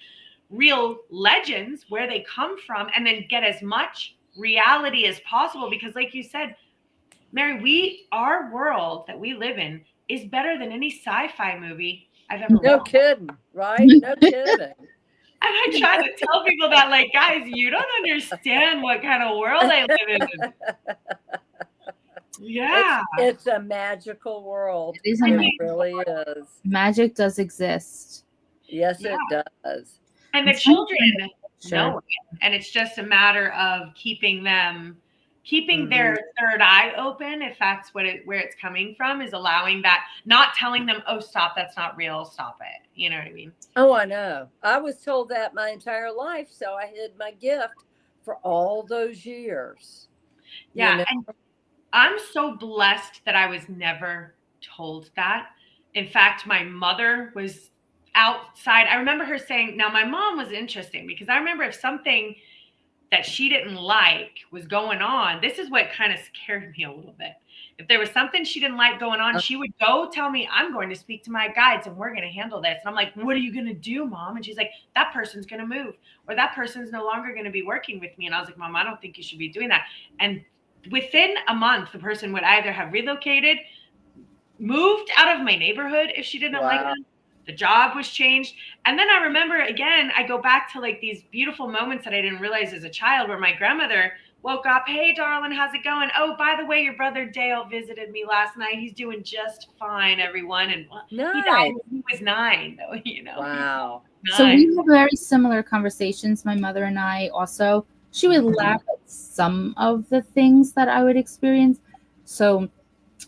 real legends, where they come from, and then get as much reality as possible, because like you said, Mary, our world that we live in is better than any sci-fi movie I've ever watched. No kidding, right? No kidding. And I try to tell people that, like, guys, you don't understand what kind of world I live in. Yeah. It's a magical world. It really is. Magic does exist. Yes, it does. And the children know it. And it's just a matter of keeping their third eye open, if that's where it's coming from, is allowing that, not telling them, oh, stop, that's not real, stop it. You know what I mean? Oh, I know. I was told that my entire life, so I hid my gift for all those years. Yeah, you know? And I'm so blessed that I was never told that. In fact, my mother was outside. I remember her saying, now my mom was interesting because I remember if something that she didn't like was going on, this is what kind of scared me a little bit. If there was something she didn't like going on, she would go tell me, I'm going to speak to my guides and we're going to handle this. And I'm like, what are you going to do, Mom? And she's like, that person's going to move, or that person's no longer going to be working with me. And I was like, Mom, I don't think you should be doing that. And within a month, the person would either have relocated, moved out of my neighborhood if she didn't like them. The job was changed. And then I remember, again, I go back to like these beautiful moments that I didn't realize as a child, where my grandmother woke up, hey, darling, how's it going? Oh, by the way, your brother Dale visited me last night. He's doing just fine, everyone. And he died when he was 9, though, you know. Wow. So we have very similar conversations, my mother and I also. She would laugh at some of the things that I would experience. So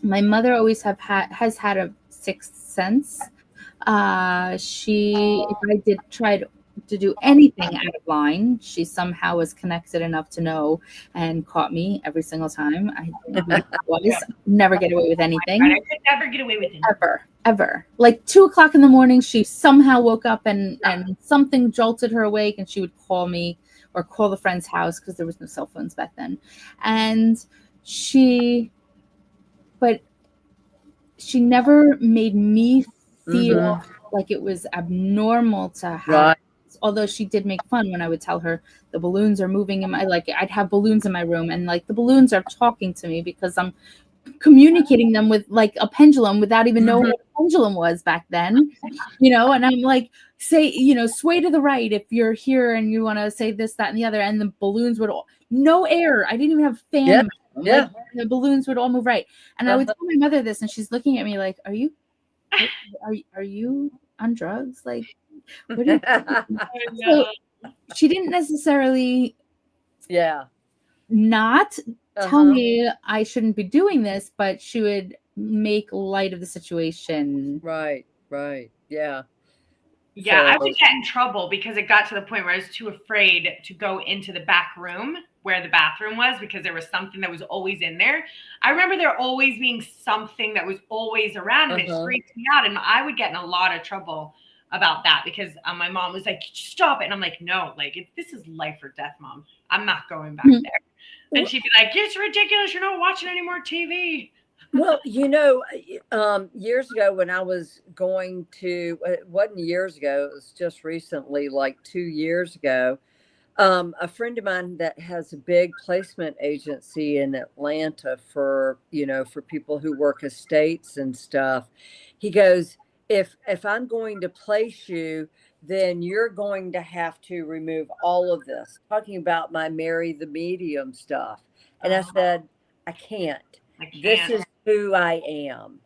my mother always has had a sixth sense. If I did try to do anything out of line, she somehow was connected enough to know and caught me every single time. I never get away with anything. I could never get away with it. Ever. Like 2:00 in the morning, she somehow woke up and something jolted her awake, and she would call me or call the friend's house because there was no cell phones back then. And she never made me feel like it was abnormal to have although she did make fun when I would tell her the balloons are moving in my, like, I'd have balloons in my room and like the balloons are talking to me because I'm communicating them with like a pendulum without even knowing what a pendulum was back then, and I'm like, say, sway to the right if you're here and you want to say this, that, and the other, and the balloons would all, no air, I didn't even have a fan in my room. Like, the balloons would all move right. And I would tell my mother this and she's looking at me like, are you on drugs? Like, what are you so she didn't necessarily not tell me I shouldn't be doing this, but she would make light of the situation. Right. Yeah. Yeah, I would get in trouble because it got to the point where I was too afraid to go into the back room where the bathroom was because there was something that was always in there. I remember there always being something that was always around, and it freaked me out. And I would get in a lot of trouble about that because my mom was like, stop it. And I'm like, no, like this is life or death, Mom. I'm not going back there. And she'd be like, it's ridiculous. You're not watching any more TV. Well, years ago when I was going to, it wasn't years ago, it was just recently, like 2 years ago, a friend of mine that has a big placement agency in Atlanta for people who work estates and stuff. He goes, if I'm going to place you, then you're going to have to remove all of this, talking about my Mary the Medium stuff. And I said, I can't. This is who I am,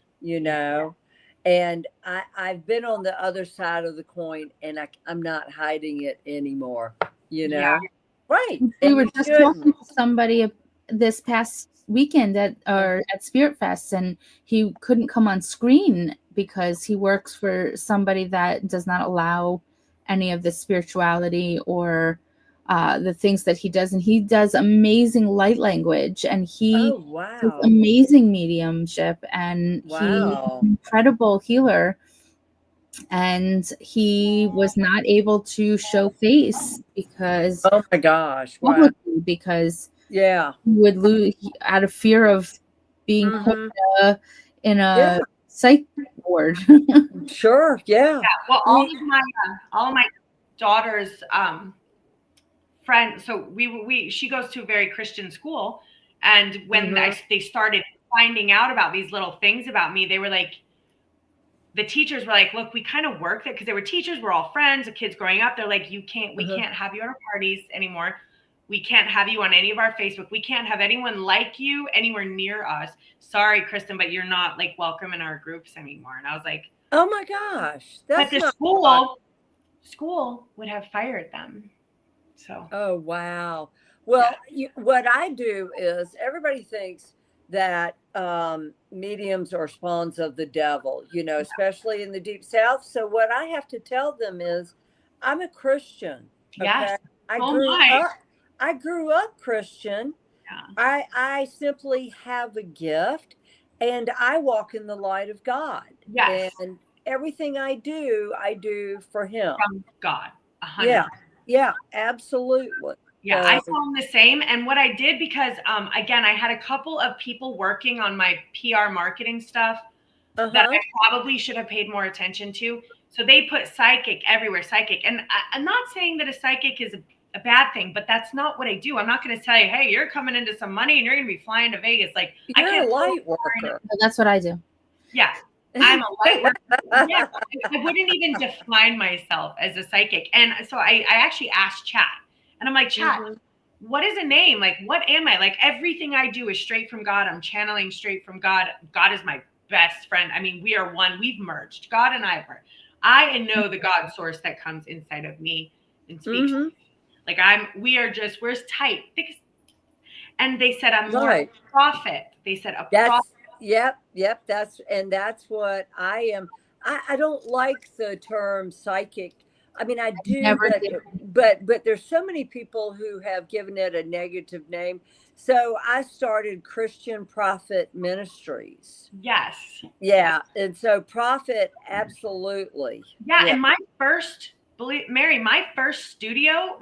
and I've been on the other side of the coin, and I'm not hiding it anymore, Right. We were just talking to somebody this past weekend at Spirit Fest, and he couldn't come on screen because he works for somebody that does not allow any of the spirituality or the things that he does. And he does amazing light language, and he does amazing mediumship, and he's an incredible healer. And he was not able to show face because oh my gosh, because he would lose out of fear of being put in a psych ward. Sure. Yeah. Well, all of my daughter's friend, so she goes to a very Christian school, and when they started finding out about these little things about me, they were like, the teachers were like, look, we kind of work it because they were teachers, we're all friends, the kids growing up, they're like, we can't have you at our parties anymore, we can't have you on any of our Facebook, we can't have anyone like you anywhere near us, sorry Kristen, but you're not like welcome in our groups anymore. And I was like, oh my gosh, but the school would have fired them. So. Oh, wow. Well, what I do is everybody thinks that mediums are spawns of the devil, especially in the Deep South. So what I have to tell them is I'm a Christian. Yes. Okay? I grew up Christian. Yeah. I simply have a gift, and I walk in the light of God. Yes. And everything I do for him. From God. 100%. Yeah, absolutely. Yeah, I saw him the same. And what I did, because again, I had a couple of people working on my PR marketing stuff that I probably should have paid more attention to. So they put psychic everywhere, psychic. And I'm not saying that a psychic is a bad thing, but that's not what I do. I'm not going to tell you, hey, you're coming into some money and you're going to be flying to Vegas. Like, you're a light worker. That's what I do. Yeah. I'm a light worker. Yeah, I wouldn't even define myself as a psychic. And so I actually asked Chat, and I'm like, Chat, what is a name? Like, what am I? Like, everything I do is straight from God. I'm channeling straight from God. God is my best friend. I mean, we are one. We've merged. God and I are. I know the God source that comes inside of me and speaks. Like, we're tight. And they said, I'm more a prophet. They said a prophet. Yep. That's what I am. I don't like the term psychic. I mean, I do, but there's so many people who have given it a negative name. So I started Christian Prophet Ministries. Yes. Yeah. And so prophet, absolutely. Yeah. And my first, Mary, my first studio,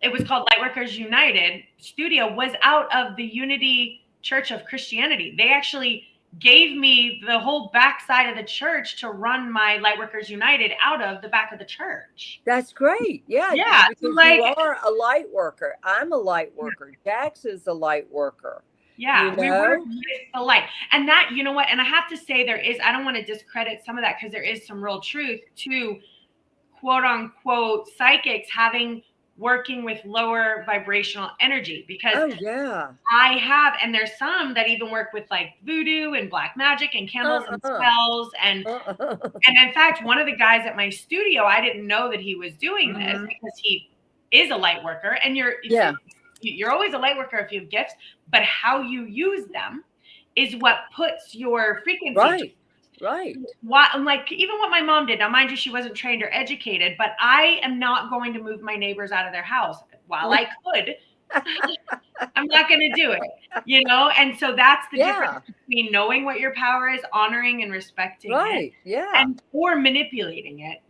it was called Lightworkers United studio, was out of the Unity Church of Christianity. They actually gave me the whole backside of the church to run my Lightworkers United out of the back of the church. That's great. Yeah. Yeah. Because Like, you are a light worker. I'm a light worker. Jax is a light worker. yeah, You we know? work with the light. And that, you know what? And I have to say I don't want to discredit some of that, because there is some real truth to quote unquote psychics working with lower vibrational energy, because Oh, yeah. I have, and there's some that even work with like voodoo and black magic and candles and spells. And in fact, one of the guys at my studio, I didn't know that he was doing this, because he is a light worker, and you're always a light worker if you have gifts, but how you use them is what puts your frequency. Right. Like even what my mom did. Now, mind you, she wasn't trained or educated, but I am not going to move my neighbors out of their house. While I could, I'm not going to do it, you know? And so that's the difference between knowing what your power is, honoring and respecting it, or manipulating it,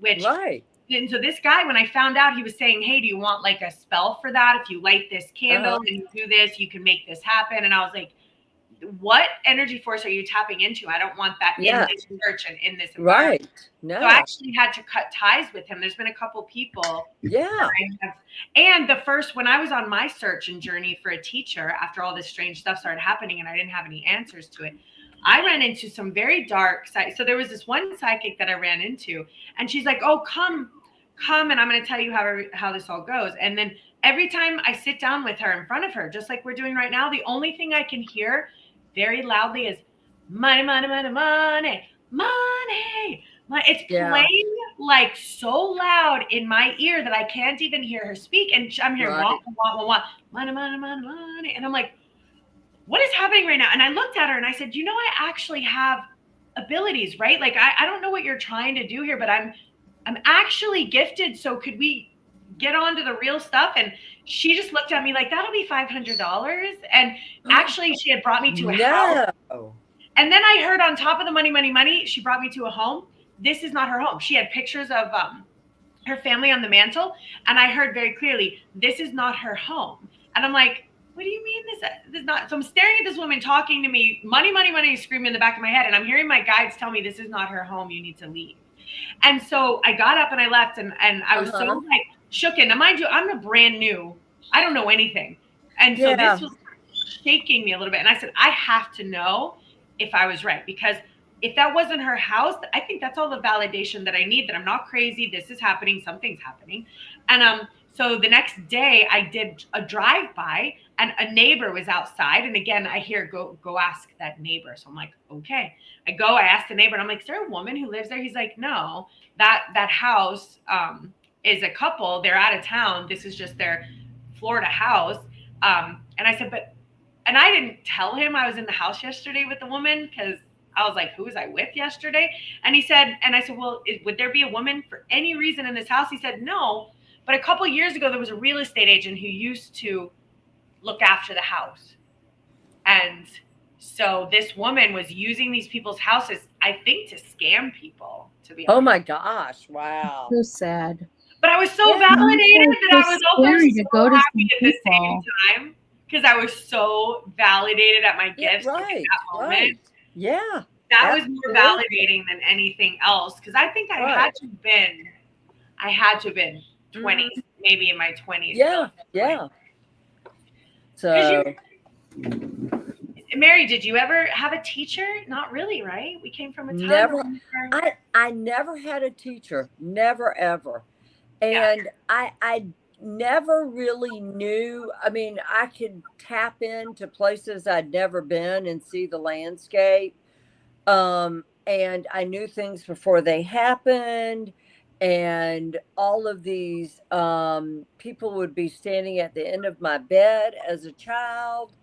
And so this guy, when I found out, he was saying, hey, do you want like a spell for that? If you light this candle and you do this, you can make this happen. And I was like, what energy force are you tapping into? I don't want that in this church and in this environment. No. So I actually had to cut ties with him. There's been a couple people. And when I was on my search and journey for a teacher, after all this strange stuff started happening and I didn't have any answers to it, I ran into some very dark So there was this one psychic that I ran into, and she's like, oh, come, and I'm going to tell you how this all goes. And then every time I sit down with her in front of her, just like we're doing right now, the only thing I can hear very loudly is money, money, money, money, money. It's playing like so loud in my ear that I can't even hear her speak. And I'm hearing money, money, money, money. And I'm like, what is happening right now? And I looked at her and I said, I actually have abilities, right? Like, I don't know what you're trying to do here, but I'm actually gifted. So could we get on to the real stuff? And she just looked at me like, that'll be $500. And actually she had brought me to a house. And then I heard on top of the money, money, money, she brought me to a home. This is not her home. She had pictures of her family on the mantle. And I heard very clearly, this is not her home. And I'm like, what do you mean this is not? So I'm staring at this woman talking to me, money, money, money, screaming in the back of my head. And I'm hearing my guides tell me, this is not her home. You need to leave. And so I got up and I left, and I was so like shooken. Now, mind you, I'm a brand new, I don't know anything. And so this was shaking me a little bit. And I said, I have to know if I was right, because if that wasn't her house, I think that's all the validation that I need, that I'm not crazy. This is happening. Something's happening. And so the next day I did a drive-by, and a neighbor was outside. And again, I hear, go ask that neighbor. So I'm like, okay. I ask the neighbor, and I'm like, is there a woman who lives there? He's like, no, that house is a couple. They're out of town. This is just their Florida house. And I said, and I didn't tell him I was in the house yesterday with the woman, because I was like, who was I with yesterday? And he said, and I said, well, would there be a woman for any reason in this house? He said, no. But a couple years ago, there was a real estate agent who used to look after the house. And so this woman was using these people's houses, I think, to scam people, to be honest. Oh my gosh. Wow. So sad. But I was so validated that I was also so happy at the same time, because I was so validated at my gifts at that moment. Yeah. That was more validating than anything else, because I think I had to have been 20s, maybe in my 20s. Yeah. So, Mary, did you ever have a teacher? Not really, right? We came from a time. I never had a teacher, never ever, and I never really knew. I mean, I could tap into places I'd never been and see the landscape, and I knew things before they happened. And all of these people would be standing at the end of my bed as a child.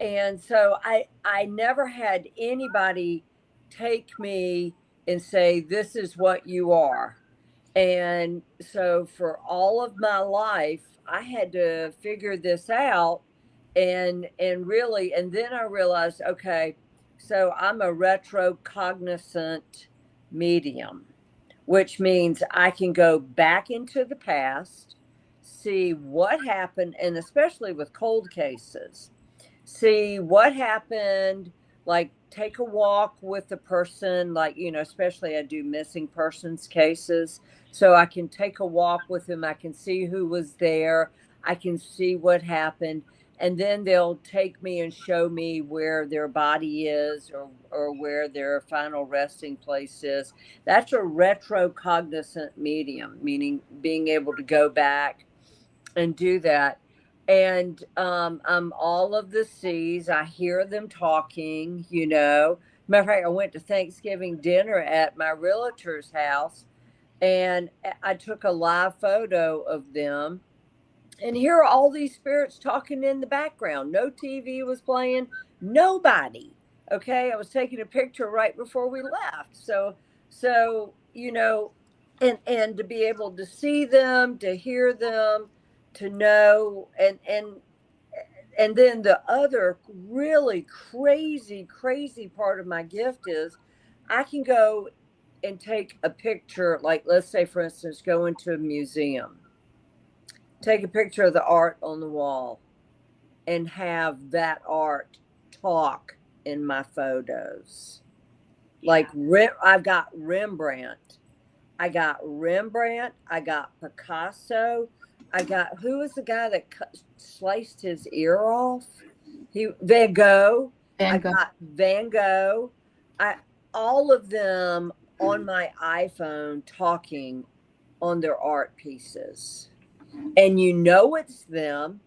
And so I never had anybody take me and say, this is what you are. And so for all of my life, I had to figure this out. And then I realized, okay, so I'm a retrocognizant medium, which means I can go back into the past, see what happened, and especially with cold cases, see what happened like take a walk with the person, like, especially I do missing persons cases. So I can take a walk with them. I can see who was there. I can see what happened. And then they'll take me and show me where their body is, or where their final resting place is. That's a retrocognizant medium, meaning being able to go back and do that. And I'm all of the C's. I hear them talking, Matter of fact, I went to Thanksgiving dinner at my realtor's house, and I took a live photo of them. And here are all these spirits talking in the background. No TV was playing, nobody. Okay, I was taking a picture right before we left. So and to be able to see them, to hear them, to know, and then the other really crazy part of my gift is I can go and take a picture, like, let's say, for instance, go into a museum, take a picture of the art on the wall, and have that art talk in my photos. Like, I've got Rembrandt. I got Picasso. I got, who was the guy that sliced his ear off? Van Gogh. I got Van Gogh. All of them on my iPhone talking on their art pieces. And it's them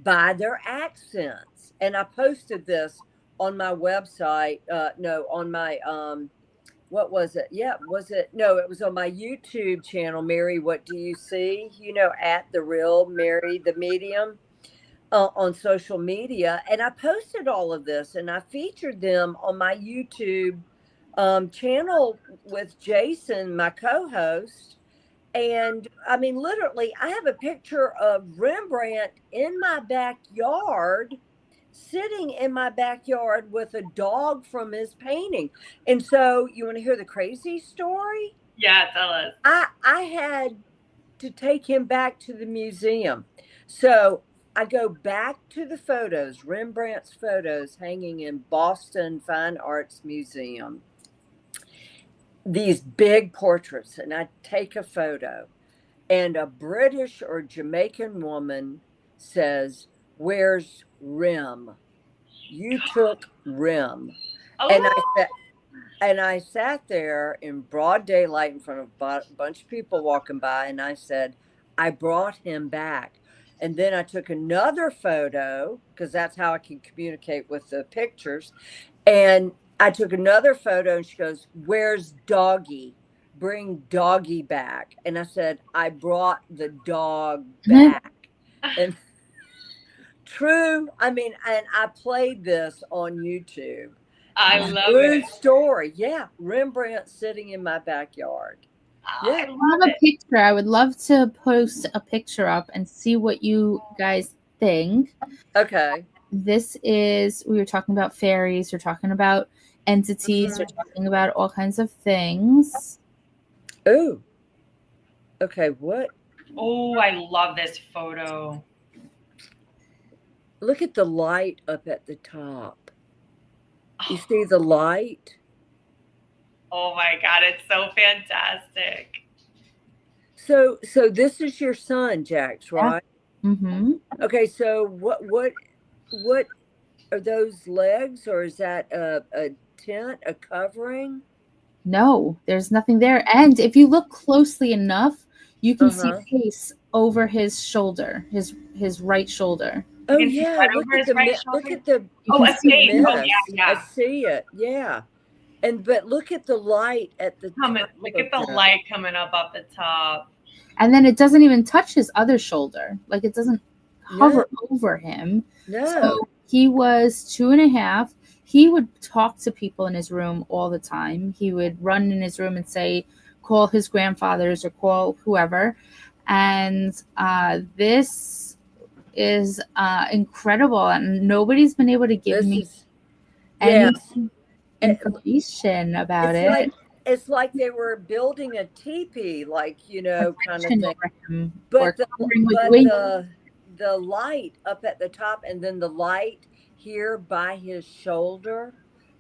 by their accents. And I posted this on my website. On my, what was it? Yeah, it was on my YouTube channel, Mary, What Do You See? At The Real Mary, the Medium, on social media. And I posted all of this, and I featured them on my YouTube channel with Jason, my co-host. And I mean, literally, I have a picture of Rembrandt in my backyard, sitting in my backyard with a dog from his painting. And so, you want to hear the crazy story? Yeah, tell us. I had to take him back to the museum. So I go back to the photos, Rembrandt's photos hanging in Boston Fine Arts Museum. These big portraits, and I take a photo, and a British or Jamaican woman says, "Where's Rem? You took Rem." Oh. And I sat there in broad daylight in front of a bunch of people walking by, and I said, "I brought him back." And then I took another photo, because that's how I can communicate with the pictures. And I took another photo, and she goes, "Where's Doggy? Bring Doggy back." And I said, "I brought the dog back." And true. I mean, and I played this on YouTube. I love True it. story. Yeah. Rembrandt sitting in my backyard. Yeah. I love a picture. I would love to post a picture up and see what you guys think. Okay. We were talking about fairies, we're talking about entities, we're talking about all kinds of things. Oh. Okay, what? Oh, I love this photo. Look at the light up at the top. You see the light? Oh my God, it's so fantastic. So this is your son, Jax, right? Yeah. Mm-hmm. Okay, so what are those legs, or is that a tent, a covering? No, there's nothing there. And if you look closely enough, you can see face over his shoulder, his right shoulder. Oh yeah, look at the face. Oh, yeah. I see it. Yeah. But look at the light at the top. Look at the light coming up the top. And then it doesn't even touch his other shoulder. Like, it doesn't hover over him. No. So he was 2.5. He would talk to people in his room all the time. He would run in his room and say, call his grandfathers or call whoever. And this is incredible. And nobody's been able to give me any information about it. It's like they were building a teepee, like, kind of thing. But the light up at the top, and then the light here by his shoulder.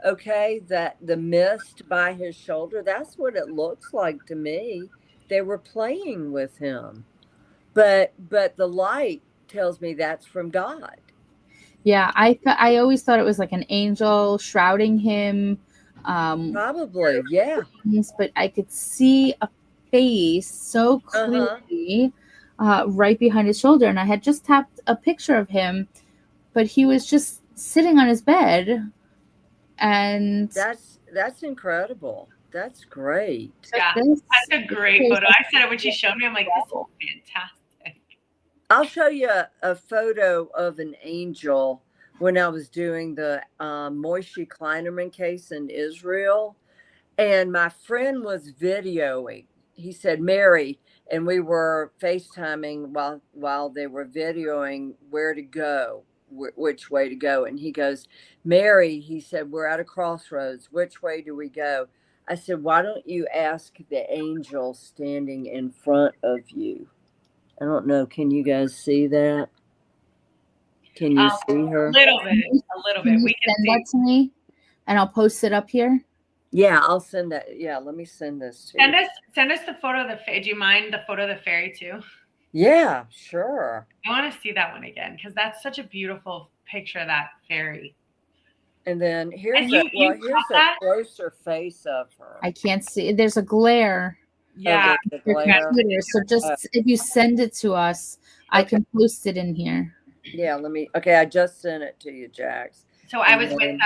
Okay, that the mist by his shoulder, that's what it looks like to me. They were playing with him. But the light tells me that's from God. Yeah, I always thought it was like an angel shrouding him. Probably, yeah. But I could see a face so Uh-huh. clearly right behind his shoulder. And I had just tapped a picture of him, but he was just sitting on his bed. And That's incredible. That's great. Yeah, that's a great photo. I said it when she showed me. I'm like, this is fantastic. I'll show you a photo of an angel when I was doing the Moishe Kleinerman case in Israel. And my friend was videoing. He said, Mary, and we were FaceTiming while they were videoing where to go, which way to go. And he goes, Mary, he said, we're at a crossroads. Which way do we go? I said, why don't you ask the angel standing in front of you? I don't know. Can you guys see that? Can you see her? A little bit. We can send that to me, and I'll post it up here. Yeah, I'll send that. Yeah, let me send this to you. Send us the photo of the fairy. Do you mind the photo of the fairy too? Yeah, sure. I want to see that one again because that's such a beautiful picture of that fairy. And then here's a closer face of her. I can't see. There's a glare. Yeah. So just if you send it to us, I can post it in here. Yeah, okay, I just sent it to you, Jax. So I was with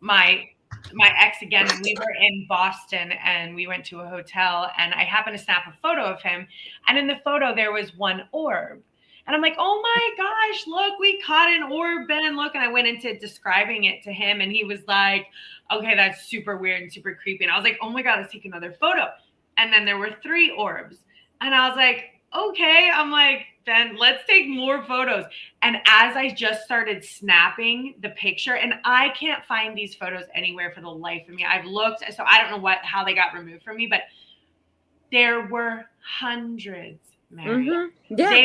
my ex again, and we were in Boston, and we went to a hotel, and I happened to snap a photo of him, and in the photo there was one orb. And I'm like, oh my gosh, look, we caught an orb, Ben, look. And I went into describing it to him, and he was like, okay, that's super weird and super creepy. And I was like, oh my God, let's take another photo. And then there were 3 orbs. And I was like, okay. I'm like, then let's take more photos. And as I just started snapping the picture, and I can't find these photos anywhere for the life of me. I've looked, so I don't know how they got removed from me, but there were hundreds, Mary. Mm-hmm. Yeah.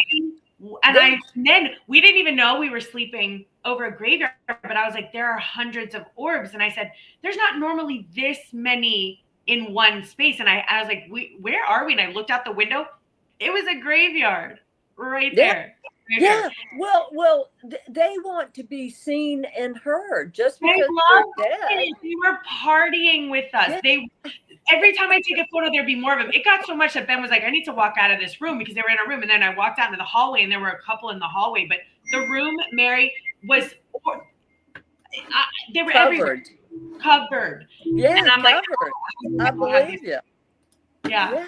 Then we didn't even know we were sleeping over a graveyard, but I was like, there are hundreds of orbs. And I said, there's not normally this many in one space. And I was like, where are we? And I looked out the window. It was a graveyard right there. Yeah. Well, they want to be seen and heard just because they're dead. They were partying with us. Yeah. Every time I take a photo, there'd be more of them. It got so much that Ben was like, I need to walk out of this room because they were in a room. And then I walked out into the hallway, and there were a couple in the hallway. But the room, Mary, was they were covered. Yeah, and I'm covered. Like, I believe you. Yeah.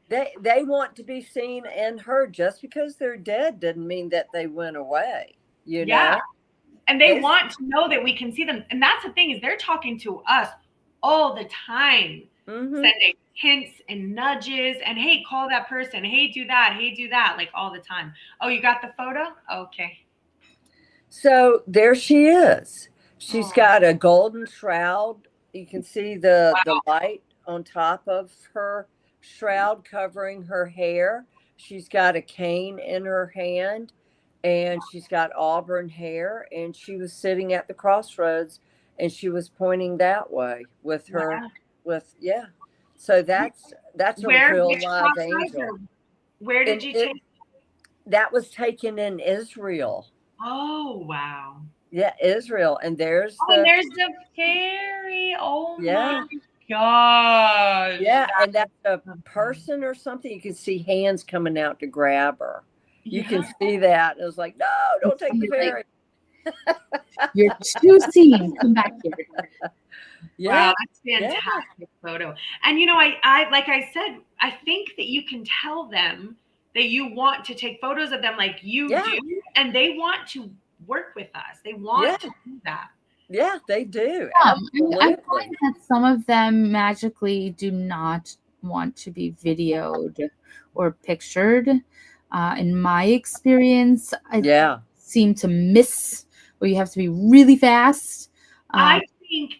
They want to be seen and heard. Just because they're dead doesn't mean that they went away. You know? And they want to know that we can see them. And that's the thing, is they're talking to us all the time, sending hints and nudges and, hey, call that person. Hey, do that, like all the time. Oh, you got the photo? Okay. So there she is. She's got a golden shroud. You can see the light on top of her shroud covering her hair. She's got a cane in her hand, and she's got auburn hair, and she was sitting at the crossroads, and she was pointing that way with her So that's a real live angel. Where did you take that? Was taken in Israel. Oh, wow. Yeah, Israel. And there's the fairy. Oh my gosh. Yeah, and that's a person or something. You can see hands coming out to grab her. You can see that. It was like, no, don't take the fairy. You're too seen. Come back here. Yeah. Wow, that's fantastic photo. And I like I said, I think that you can tell them that you want to take photos of them like you do, and they want to work with us. They want to do that. Yeah, they do. I find that some of them magically do not want to be videoed or pictured. In my experience, I seem to miss, where you have to be really fast. I think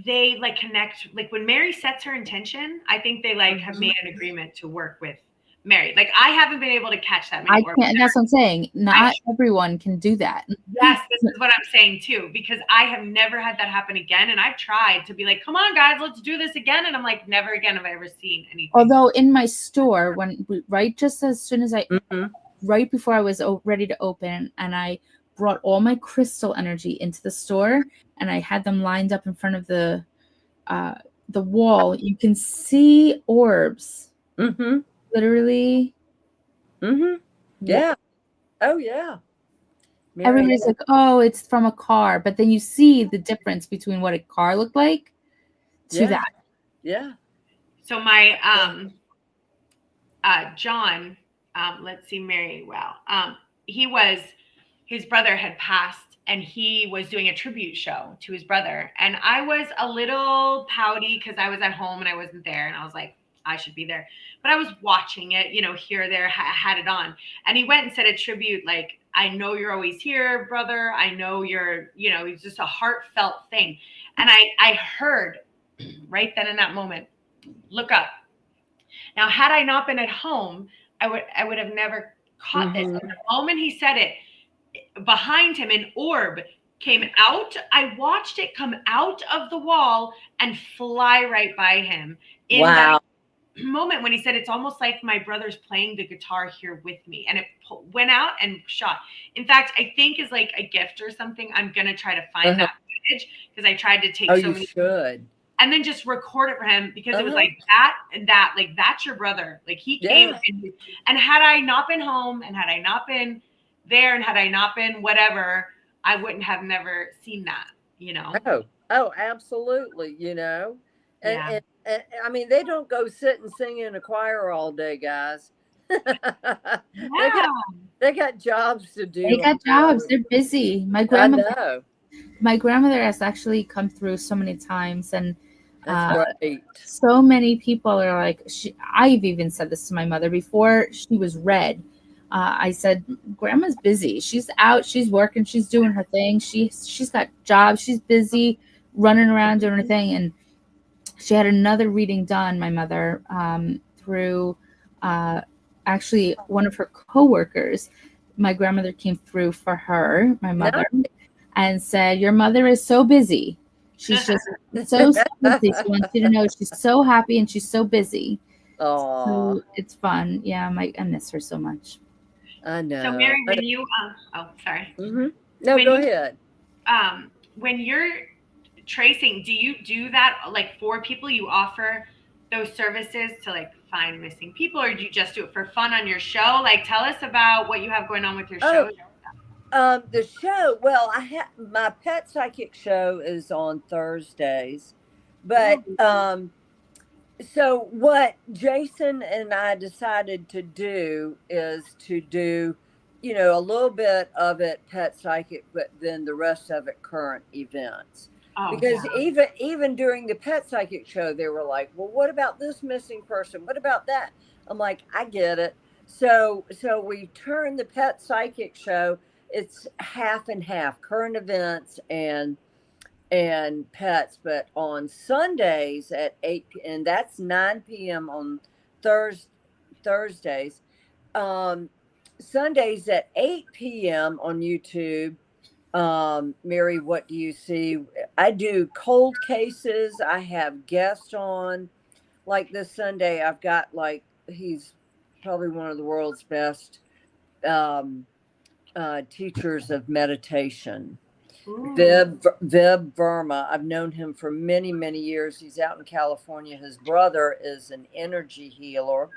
they connect, when Mary sets her intention, I think they have made an agreement to work with Mary. Like I haven't been able to catch that I many orbs. can't. That's what I'm saying. Not everyone can do that. Yes, this is what I'm saying too, because I have never had that happen again. And I've tried to be like, come on, guys, let's do this again. And I'm like, never again have I ever seen anything. Although in my store, just as soon as Mm-hmm. right before I was ready to open, and I brought all my crystal energy into the store, and I had them lined up in front of the wall. You can see orbs, Mm-hmm. literally. Mm-hmm. Yeah. Oh yeah. Mary, Everybody's like, "Oh, it's from a car," but then you see the difference between what a car looked like to that. Yeah. So my John, let's see, Mary. Wow. His brother had passed, and he was doing a tribute show to his brother. And I was a little pouty because I was at home and I wasn't there. And I was like, I should be there. But I was watching it, here or there, had it on. And he went and said a tribute, like, I know you're always here, brother. I know you're, it's just a heartfelt thing. And I heard right then in that moment, look up. Now, had I not been at home, I would have never caught this. But the moment he said it, behind him, an orb came out. I watched it come out of the wall and fly right by him. In that moment when he said, it's almost like my brother's playing the guitar here with me, and it went out and shot. In fact, I think is like a gift or something. I'm gonna try to find that footage, because I tried to take so many. Should. And then just record it for him, because it was like that and that, like, that's your brother. Like he came and had I not been home, and had I not been there, and had I not been whatever, I wouldn't have never seen that, Oh, absolutely. And I mean, they don't go sit and sing in a choir all day, guys. They got jobs to do. They got jobs. They're busy. My grandmother has actually come through so many times, and that's great. So many people are like, I've even said this to my mother before she was read. I said, Grandma's busy. She's out. She's working. She's doing her thing. She's got jobs. She's busy running around doing her thing. And she had another reading done, my mother, through actually one of her coworkers. My grandmother came through for her, my mother, and said, your mother is so busy. She's just so busy. She wants you to know she's so happy and she's so busy. So it's fun. Yeah, I miss her so much. I know. So Mary, when you sorry. Mm-hmm. No, go ahead. When you're tracing, do you do that like for people? You offer those services to like find missing people, or do you just do it for fun on your show? Like, tell us about what you have going on with your show. The show, well, my pet psychic show is on Thursdays, but so what Jason and I decided to do is to do, a little bit of it pet psychic, but then the rest of it current events. Because even during the pet psychic show, they were like, well, what about this missing person? What about that? I'm like, I get it. So we turned the pet psychic show. It's half and half, current events and pets. But on Sundays at 8 and that's 9 p.m. on Thursdays. Sundays at 8 p.m. on YouTube. Mary, what do you see? I do cold cases. I have guests on. Like this Sunday, I've got he's probably one of the world's best teachers of meditation. Vib Verma. I've known him for many, many years. He's out in California. His brother is an energy healer.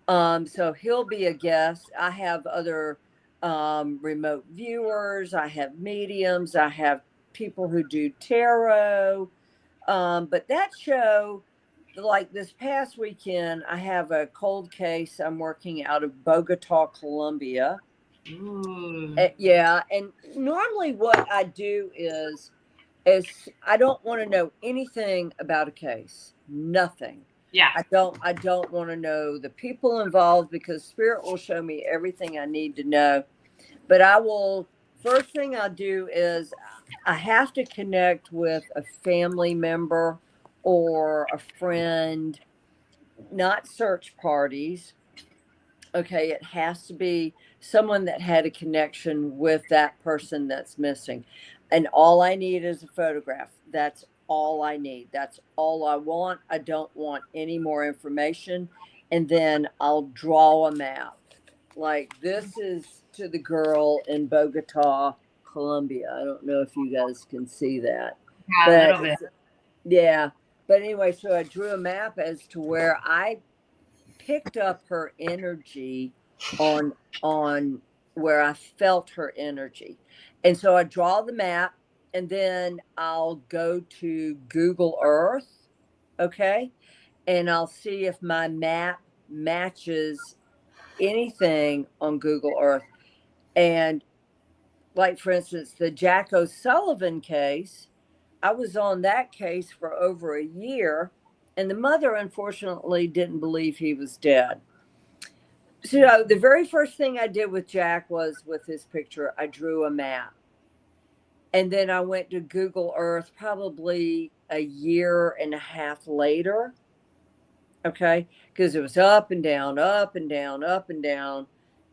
So he'll be a guest. I have other remote viewers. I have mediums. I have people who do tarot. But that show, like this past weekend, I have a cold case. I'm working out of Bogota, Colombia. Yeah. And normally what I do is I don't want to know anything about a case. Nothing. Yeah. I don't want to know the people involved, because Spirit will show me everything I need to know. But first thing I'll do is I have to connect with a family member or a friend, not search parties. Okay, it has to be someone that had a connection with that person that's missing. And all I need is a photograph. That's all I need. That's all I want. I don't want any more information. And then I'll draw a map. Like this is to the girl in Bogota, Colombia. I don't know if you guys can see that. Yeah, a But little bit. yeah. But anyway, so I drew a map as to where I picked up her energy on where I felt her energy. And so I draw the map and then I'll go to Google Earth, okay? And I'll see if my map matches anything on Google Earth. And like for instance, the Jack O'Sullivan case, I was on that case for over a year, and the mother unfortunately didn't believe he was dead. So the very first thing I did with Jack was with his picture, I drew a map. And then I went to Google Earth probably a year and a half later. Okay. Because it was up and down, up and down, up and down,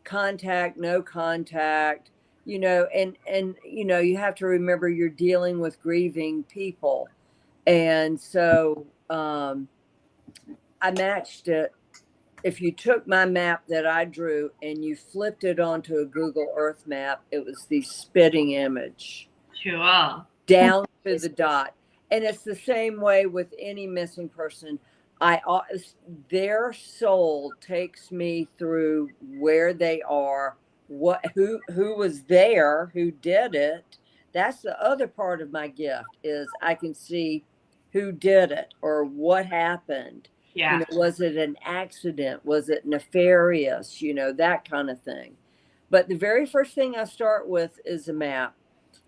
contact, no contact, and you have to remember you're dealing with grieving people. And so I matched it. If you took my map that I drew and you flipped it onto a Google Earth map, it was the spitting image Cool. down to the dot. And it's the same way with any missing person. Their soul takes me through where they are, who was there, who did it. That's the other part of my gift is I can see who did it or what happened. Yeah. Was it an accident? Was it nefarious? That kind of thing. But the very first thing I start with is a map.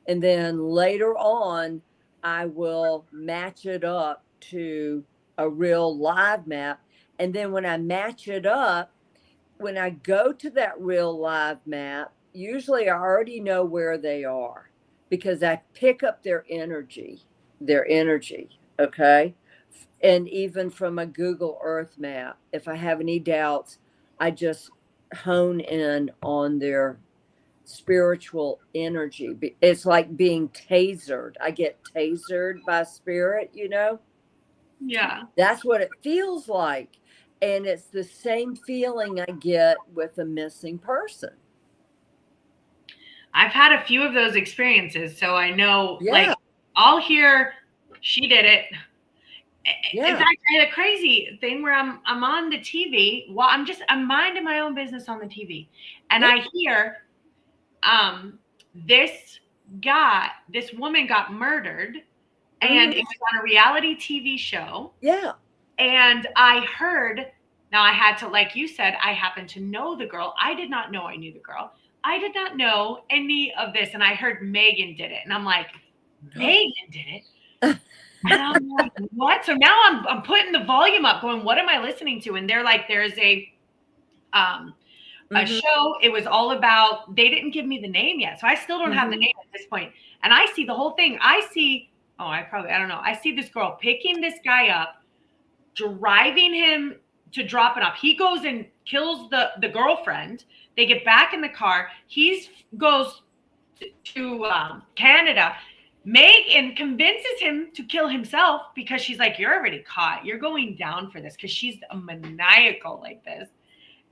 And then later on, I will match it up to a real live map. And then when I match it up, when I go to that real live map, usually I already know where they are because I pick up their energy. Okay. And even from a Google Earth map, if I have any doubts, I just hone in on their spiritual energy. It's like being tasered. I get tasered by spirit, Yeah. That's what it feels like. And it's the same feeling I get with a missing person. I've had a few of those experiences, so I know, Yeah. like, I'll hear she did it. Yeah. In fact, I had a crazy thing where I'm on the TV while I'm minding my own business on the TV, and I hear this woman got murdered, and it was on a reality TV show. Yeah. And I heard, now I had to, like you said, I happen to know the girl. I did not know I knew the girl. I did not know any of this. And I heard Megan did it. And I'm like, Megan did it? And I'm like, what? So now I'm putting the volume up going, what am I listening to? And they're like, there's a show. It was all about, they didn't give me the name yet. So I still don't have the name at this point. And I see the whole thing. I don't know. I see this girl picking this guy up, driving him to drop it off. He goes and kills the girlfriend. They get back in the car. He goes to Canada. Megan convinces him to kill himself because she's like, you're already caught. You're going down for this, because she's a maniacal like this.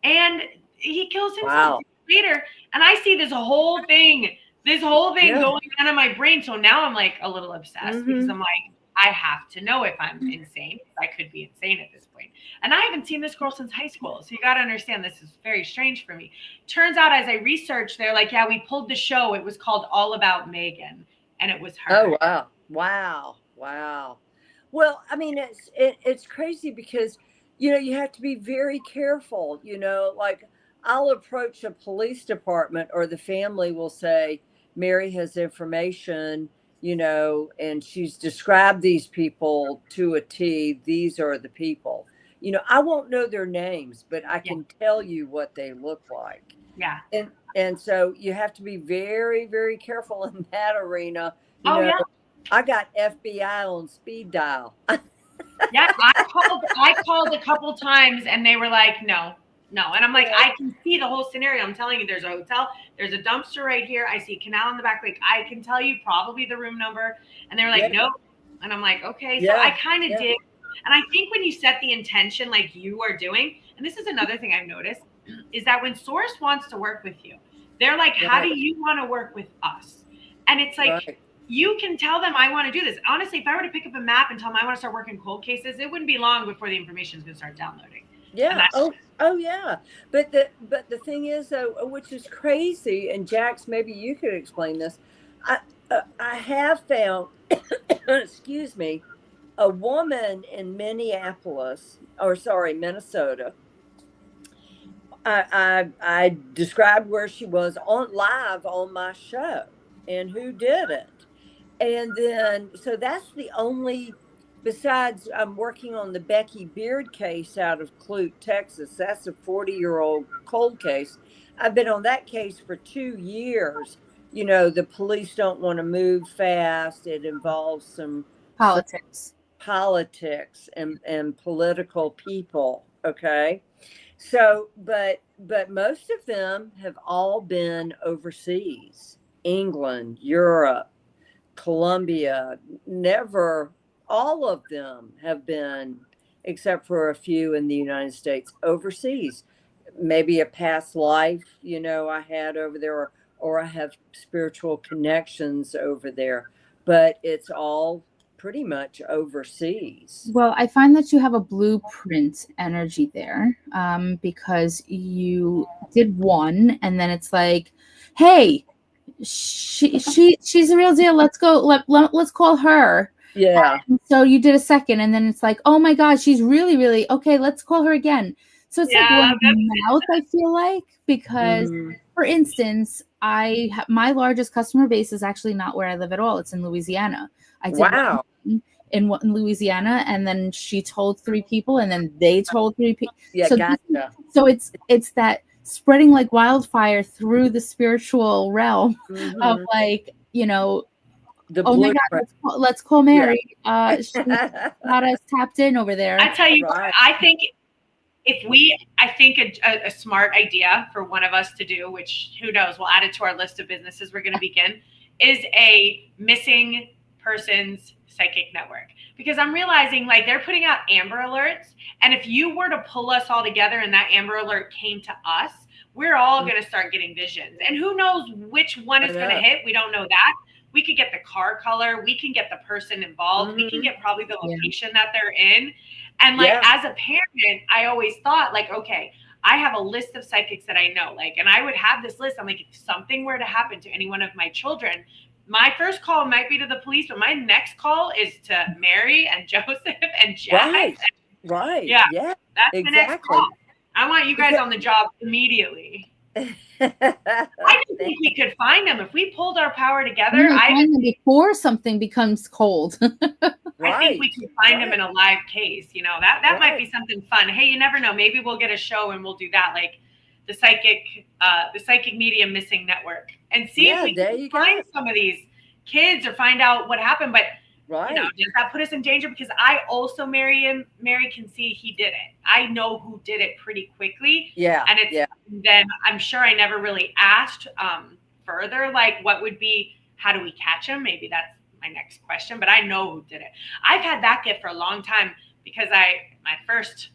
And he kills himself later. And I see this whole thing going on in my brain. So now I'm like a little obsessed because I'm like, I have to know if I'm insane. I could be insane at this point. And I haven't seen this girl since high school. So you got to understand, this is very strange for me. Turns out, as I researched, they're like, yeah, we pulled the show. It was called All About Megan. And it was her. Oh, wow. Well, I mean, it's crazy because, you have to be very careful, like I'll approach a police department or the family will say, Mary has information, and she's described these people to a T. These are the people. I won't know their names, but I can tell you what they look like. Yeah. And so you have to be very, very careful in that arena. I got FBI on speed dial. Yeah, I called a couple times and they were like, no. No. And I'm like, I can see the whole scenario. I'm telling you, there's a hotel, there's a dumpster right here. I see a canal in the back. Like, I can tell you probably the room number. And they're like, nope. And I'm like, okay. So I kind of did. And I think when you set the intention like you are doing, and this is another thing I've noticed, is that when Source wants to work with you, they're like, how do you want to work with us? And it's like, you can tell them, I want to do this. Honestly, if I were to pick up a map and tell them I want to start working cold cases, it wouldn't be long before the information is going to start downloading. Yeah. Oh yeah. But the thing is, though, which is crazy, and Jax, maybe you could explain this. I have found, excuse me, a woman in Minnesota. I described where she was live on my show and who did it. And then, so that's the only, besides I'm working on the Becky Beard case out of Clute, Texas. That's a 40-year-old cold case. I've been on that case for 2 years. You know, the police don't want to move fast. It involves some politics and political people. Okay. So, but most of them have all been overseas, England, Europe, Colombia. Never all of them have been, except for a few in the United States, overseas. Maybe a past life, you know, I had over there, or I have spiritual connections over there, but it's all pretty much overseas. Well, I find that you have a blueprint energy there, because you did one, and then it's like, hey, she's the real deal. Let's go. Let's call her. Yeah. And so you did a second, and then it's like, oh my God, she's really, really okay. Let's call her again. So it's like one mouth, I feel like, because for instance, my largest customer base is actually not where I live at all. It's in Louisiana. I did in Louisiana, and then she told 3 people, and then they told 3 people. Yeah, so, gotcha. So it's that spreading like wildfire through the spiritual realm of, like, you know, oh my God, let's call Mary. She's got us tapped in over there. I tell you, I think a smart idea for one of us to do, which who knows, we'll add it to our list of businesses we're going to begin, is a missing persons psychic network. Because I'm realizing, like, they're putting out Amber Alerts, and if you were to pull us all together and that Amber Alert came to us, we're all going to start getting visions. And who knows which one is going to hit? We don't know that. We could get the car color. We can get the person involved. We can get probably the location that they're in. And like, as a parent, I always thought, like, okay, I have a list of psychics that I know, like, and I would have this list. I'm like, if something were to happen to any one of my children, my first call might be to the police, but my next call is to Mary and Joseph and Jack. Right. Yeah. Yeah. That's the next call. I want you guys on the job immediately. I don't think we could find them if we pulled our power together. Find them before something becomes cold. I think we could find them in a live case. You know, that might be something fun. Hey, you never know. Maybe we'll get a show and we'll do that, like the psychic medium missing network, and see if we can find some of these kids or find out what happened. But you know, does that put us in danger? Because I also, Mary can see he did it. I know who did it pretty quickly. Yeah. And then I'm sure I never really asked further, like, what would be, how do we catch him? Maybe that's my next question, but I know who did it. I've had that gift for a long time because my first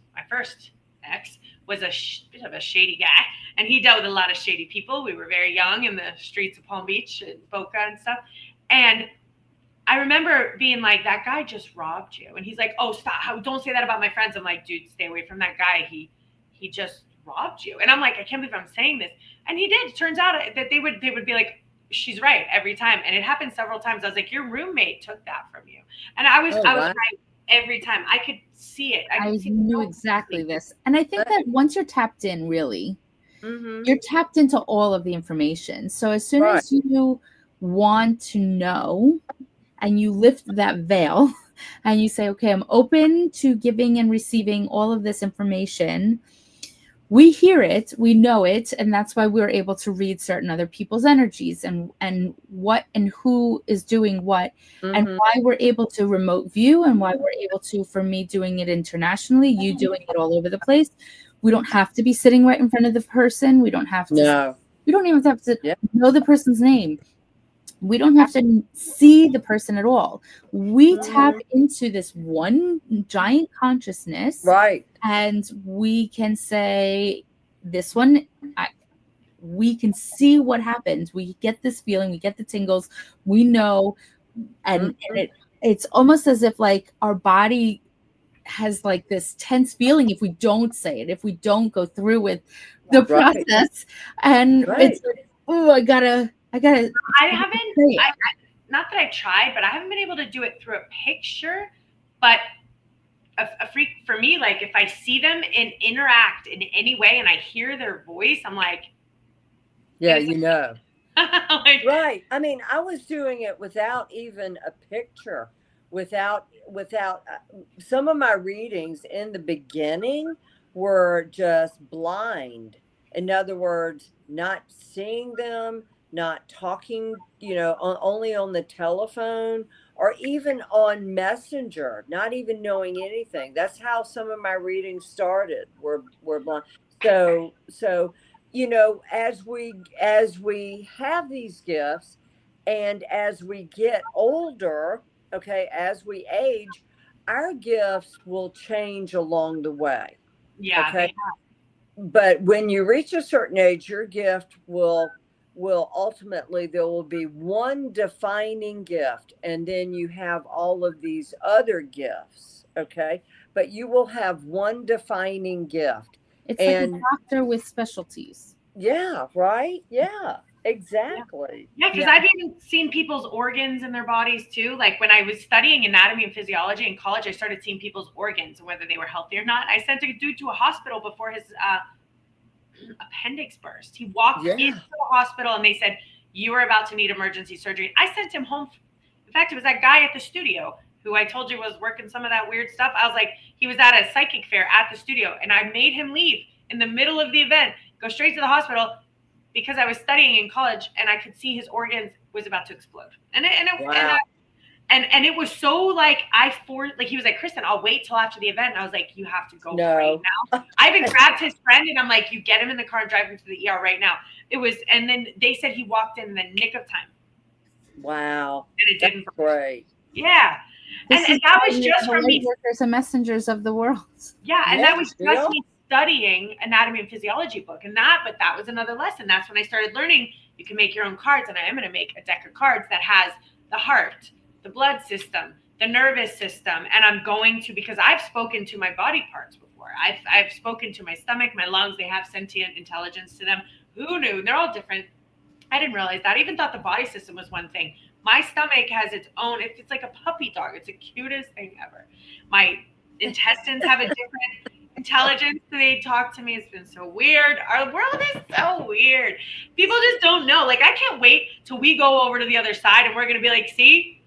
ex was a bit of a shady guy, and he dealt with a lot of shady people. We were very young in the streets of Palm Beach and Boca and stuff. And I remember being like, that guy just robbed you. And he's like, oh, stop. Don't say that about my friends. I'm like, dude, stay away from that guy. He just robbed you. And I'm like, I can't believe I'm saying this. And he did. It turns out that they would be like, she's right every time. And it happened several times. I was like, your roommate took that from you. And I was right every time. I could see it. I knew exactly this. And I think that once you're tapped in, really, you're tapped into all of the information. So as soon as you want to know, and you lift that veil and you say, okay, I'm open to giving and receiving all of this information. We hear it, we know it, and that's why we're able to read certain other people's energies and what and who is doing what, and why we're able to remote view, and why we're able to, for me doing it internationally, you doing it all over the place. We don't have to be sitting right in front of the person. We don't have to. No. We don't even have to Yeah. know the person's name. We don't have to see the person at all. We tap into this one giant consciousness, Right. and we can say, this one, we can see what happens. We get this feeling, we get the tingles, we know, and it's almost as if like our body has like this tense feeling if we don't say it, if we don't go through with the process. And it's like, oh, I gotta I haven't, not that I've tried, but I haven't been able to do it through a picture. But a freak for me, like if I see them and interact in any way and I hear their voice, I'm like, yeah, you know. Like, right. I mean, I was doing it without even a picture, without some of my readings in the beginning were just blind. In other words, not seeing them, not talking, only on the telephone or even on Messenger, not even knowing anything. That's how some of my readings started, were blind. So as we have these gifts and as we get older, okay, as we age, our gifts will change along the way. yeah. Okay. But when you reach a certain age, your gift will ultimately, there will be one defining gift, and then you have all of these other gifts. Okay. But you will have one defining gift. It's like a doctor with specialties. Yeah, right. Yeah, exactly. Yeah, because I've even seen people's organs in their bodies too. Like when I was studying anatomy and physiology in college, I started seeing people's organs and whether they were healthy or not. I sent a dude to a hospital before his appendix burst. He walked into the hospital and they said, you are about to need emergency surgery. I sent him home. In fact, it was that guy at the studio who I told you was working some of that weird stuff. I was like, he was at a psychic fair at the studio, and I made him leave in the middle of the event, go straight to the hospital because I was studying in college and I could see his organs was about to explode. And it was so like he was like, Kristen, I'll wait till after the event. And I was like, you have to go right now. I even grabbed his friend and I'm like, you get him in the car and drive him to the ER right now. And then they said he walked in the nick of time. Wow. And it didn't. Great. Yeah. And that was just from me. Workers and messengers of the world. Yeah. And that was just me studying anatomy and physiology book. But that was another lesson. That's when I started learning you can make your own cards. And I am going to make a deck of cards that has the heart, the blood system, the nervous system. And I'm going to, because I've spoken to my body parts before. I've spoken to my stomach, my lungs, they have sentient intelligence to them. Who knew? They're all different. I didn't realize that. I even thought the body system was one thing. My stomach has its own, it's like a puppy dog. It's the cutest thing ever. My intestines have a different intelligence. They talk to me. It's been so weird. Our world is so weird. People just don't know. Like, I can't wait till we go over to the other side and we're going to be like, see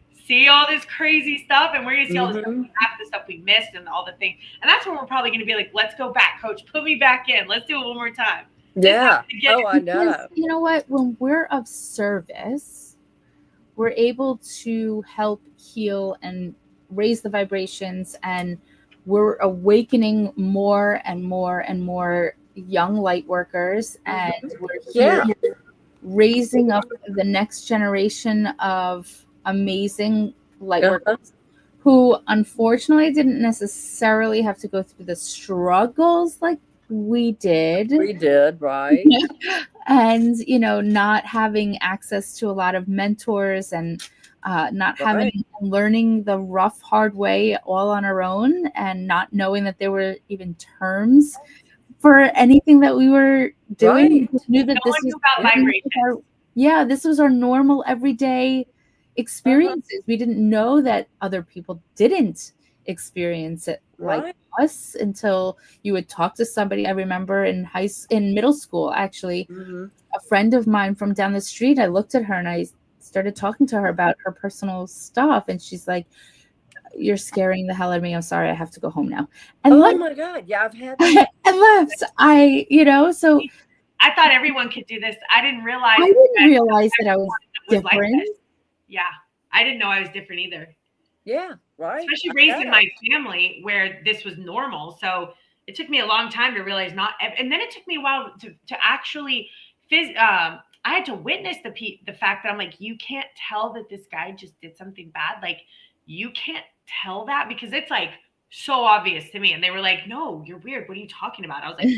all this crazy stuff. And we're going to see all this stuff, half the stuff we missed and all the things. And that's when we're probably going to be like, let's go back, coach. Put me back in. Let's do it one more time. Yeah. Oh, I know. Because, you know what? When we're of service, we're able to help heal and raise the vibrations, and we're awakening more and more and more young light workers, and we're raising up the next generation of amazing light workers who unfortunately didn't necessarily have to go through the struggles like we did. Right. And, not having access to a lot of mentors and not having learning the rough, hard way all on our own, and not knowing that there were even terms for anything that we were doing. We just knew that this was our normal everyday experiences. We didn't know that other people didn't experience it like us until you would talk to somebody. I remember in middle school, actually, a friend of mine from down the street, I looked at her and I started talking to her about her personal stuff. And she's like, you're scaring the hell out of me. I'm sorry. I have to go home now. And my God. Yeah, I've had that. And left. So I thought everyone could do this. I didn't realize that I was different. Like yeah. I didn't know I was different either. Yeah, right. Especially raised in my family where this was normal. So it took me a long time to realize and then it took me a while to actually I had to witness the fact that I'm like, you can't tell that this guy just did something bad. Like, you can't tell that because it's like so obvious to me. And they were like, no, you're weird. What are you talking about? I was like,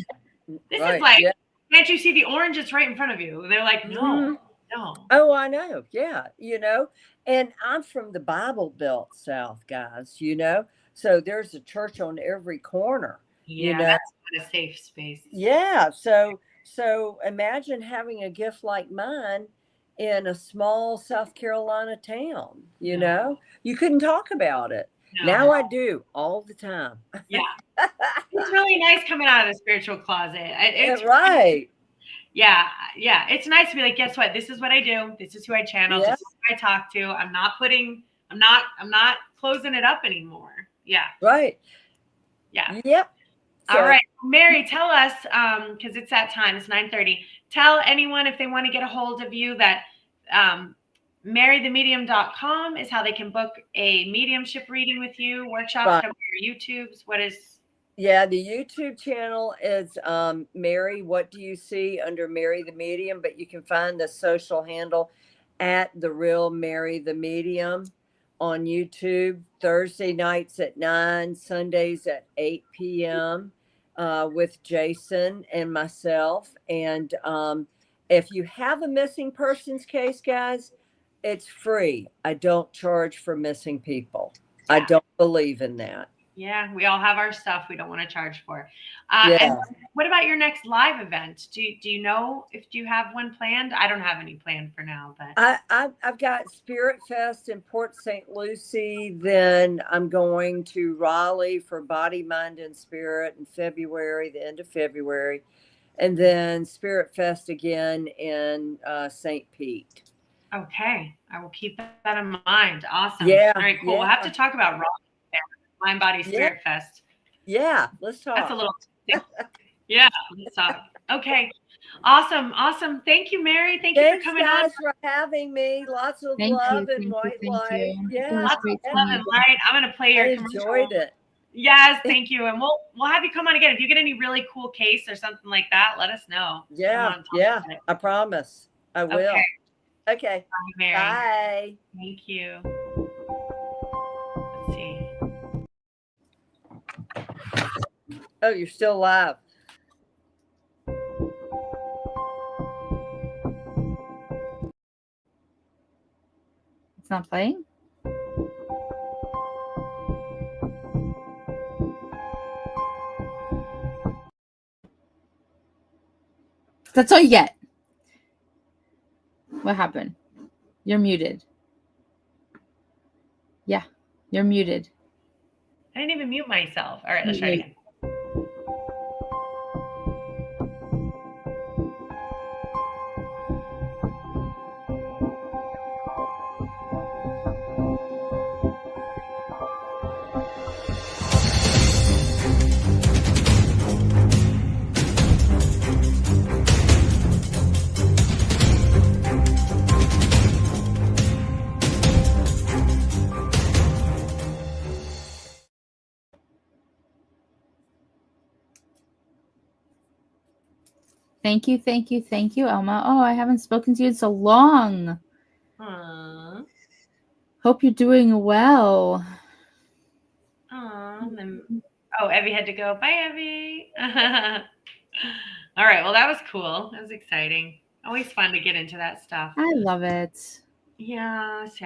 this is like, can't you see the orange? It's right in front of you. They're like, no. Oh, I know. Yeah. And I'm from the Bible Belt South, guys, so there's a church on every corner. Yeah, that's not a safe space. Yeah. So imagine having a gift like mine in a small South Carolina town, you couldn't talk about it. No. Now I do all the time. Yeah. It's really nice coming out of the spiritual closet. It's right. Yeah. It's nice to be like, guess what? This is what I do. This is who I channel. This is who I talk to. I'm not closing it up anymore. Yeah. Right. Yeah. Yep. So, all right. Mary, tell us, because it's that time, it's 9:30. Tell anyone if they want to get a hold of you that marythemedium.com is how they can book a mediumship reading with you, workshops, come to your YouTubes. What is? Yeah, the YouTube channel is Mary, what do you see under Mary the Medium? But you can find the social handle at The Real Mary the Medium on YouTube, Thursday nights at 9, Sundays at 8 p.m. With Jason and myself. And if you have a missing persons case, guys, it's free. I don't charge for missing people. Yeah. I don't believe in that. Yeah, we all have our stuff we don't want to charge for. And what about your next live event? Do you know if you have one planned? I don't have any planned for now, but I've got Spirit Fest in Port St. Lucie. Then I'm going to Raleigh for Body, Mind, and Spirit in February, the end of February, and then Spirit Fest again in St. Pete. Okay, I will keep that in mind. Awesome. Yeah. All right, cool. We'll have to talk about Raleigh. Mind, Body, Spirit Fest. Yeah, let's talk. That's a little. Yeah, let's talk. Okay, awesome. Thank you, Mary. Thank you for coming on. Thanks, guys, for having me. Lots of love and white light. Yeah, lots of love and light. I'm gonna play your commercial. Enjoyed it. Yes, thank you, and we'll have you come on again if you get any really cool case or something like that. Let us know. Yeah, I promise. I will. Okay. Bye, Mary. Bye. Thank you. Let's see. Oh, you're still live. It's not playing? That's all you get. What happened? You're muted. Yeah, you're muted. I didn't even mute myself. All right, let's try again. Thank you, Elma. Oh, I haven't spoken to you in so long. Aww. Hope you're doing well. Evie had to go. Bye, Evie. All right. Well, that was cool. That was exciting. Always fun to get into that stuff. I love it. Yes.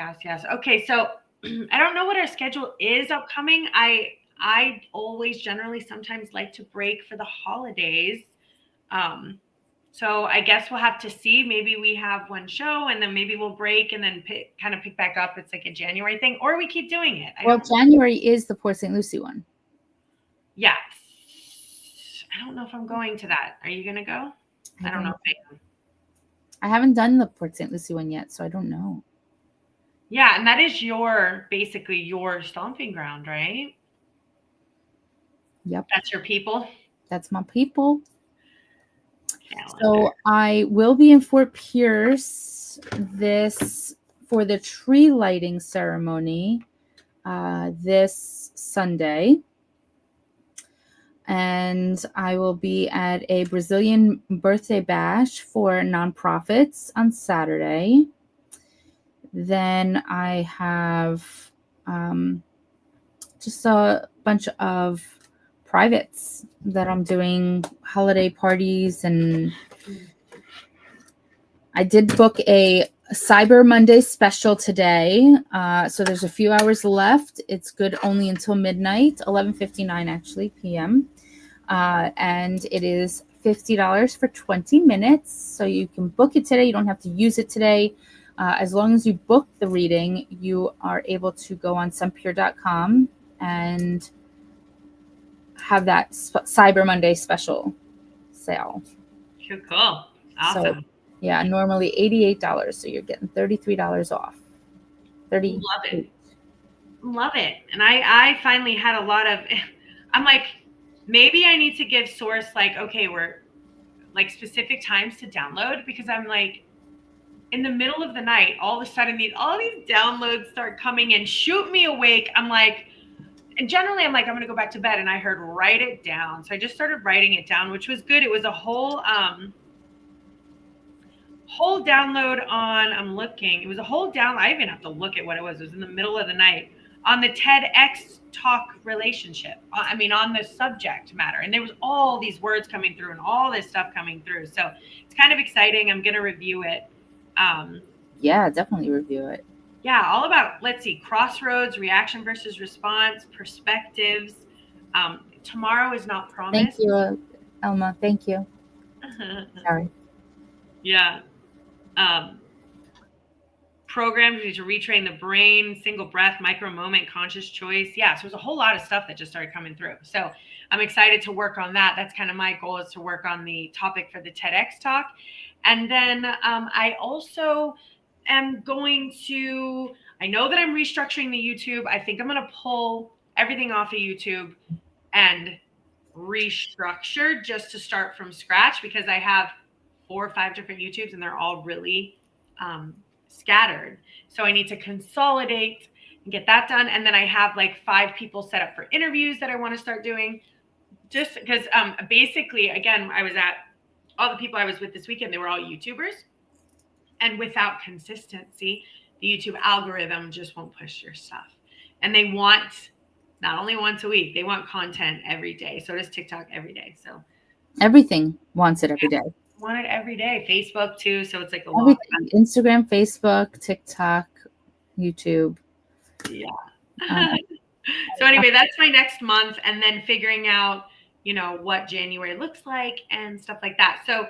Okay, so I don't know what our schedule is upcoming. I always generally sometimes like to break for the holidays. So I guess we'll have to see. Maybe we have one show and then maybe we'll break and then pick back up. It's like a January thing, or we keep doing it. January is the Port St. Lucie one. Yes. I don't know if I'm going to that. Are you going to go? I don't know if I am. I haven't done the Port St. Lucie one yet, so I don't know. Yeah, and that is basically your stomping ground, right? Yep. That's your people? That's my people. So I will be in Fort Pierce for the tree lighting ceremony this Sunday. And I will be at a Brazilian birthday bash for nonprofits on Saturday. Then I have just a bunch of privates that I'm doing, holiday parties, and I did book a Cyber Monday special today. So there's a few hours left. It's good only until midnight, 11:59 actually p.m. And it is $50 for 20 minutes. So you can book it today. You don't have to use it today. As long as you book the reading, you are able to go on sunpure.com and have that Cyber Monday special sale. Cool. Awesome. So, yeah, normally $88. So you're getting $33 off. Love it. Love it. And I finally had a lot of, I'm like, maybe I need to give Source like, okay, we're like specific times to download, because I'm like, in the middle of the night, all of a sudden all these downloads start coming and shoot me awake. I'm like, and generally I'm like, I'm going to go back to bed. And I heard write it down. So I just started writing it down, which was good. It was a whole download on, I'm looking, it was a whole download. I even have to look at what it was. It was in the middle of the night on the TEDx talk relationship. I mean, on the subject matter. And there was all these words coming through and all this stuff coming through. So it's kind of exciting. I'm going to review it. Yeah, definitely review it. Yeah, all about, let's see, crossroads, reaction versus response, perspectives. Tomorrow is not promised. Thank you, Elma. Thank you. Sorry. Yeah. Programmed to retrain the brain, single breath, micro moment, conscious choice. Yeah, so there's a whole lot of stuff that just started coming through. So I'm excited to work on that. That's kind of my goal, is to work on the topic for the TEDx talk. And then I also am going to, I know that I'm restructuring the YouTube. I think I'm going to pull everything off of YouTube and restructure just to start from scratch, because I have 4 or 5 different YouTubes and they're all really scattered. So I need to consolidate and get that done. And then I have like 5 people set up for interviews that I want to start doing, just because basically, again, I was at all the people I was with this weekend, they were all YouTubers. And without consistency, the YouTube algorithm just won't push your stuff. And they want not only once a week, they want content every day. So does TikTok every day. So everything wants it every day. Want it every day. Facebook too. So it's like Instagram, Facebook, TikTok, YouTube. Yeah. So anyway, that's my next month. And then figuring out, what January looks like and stuff like that. So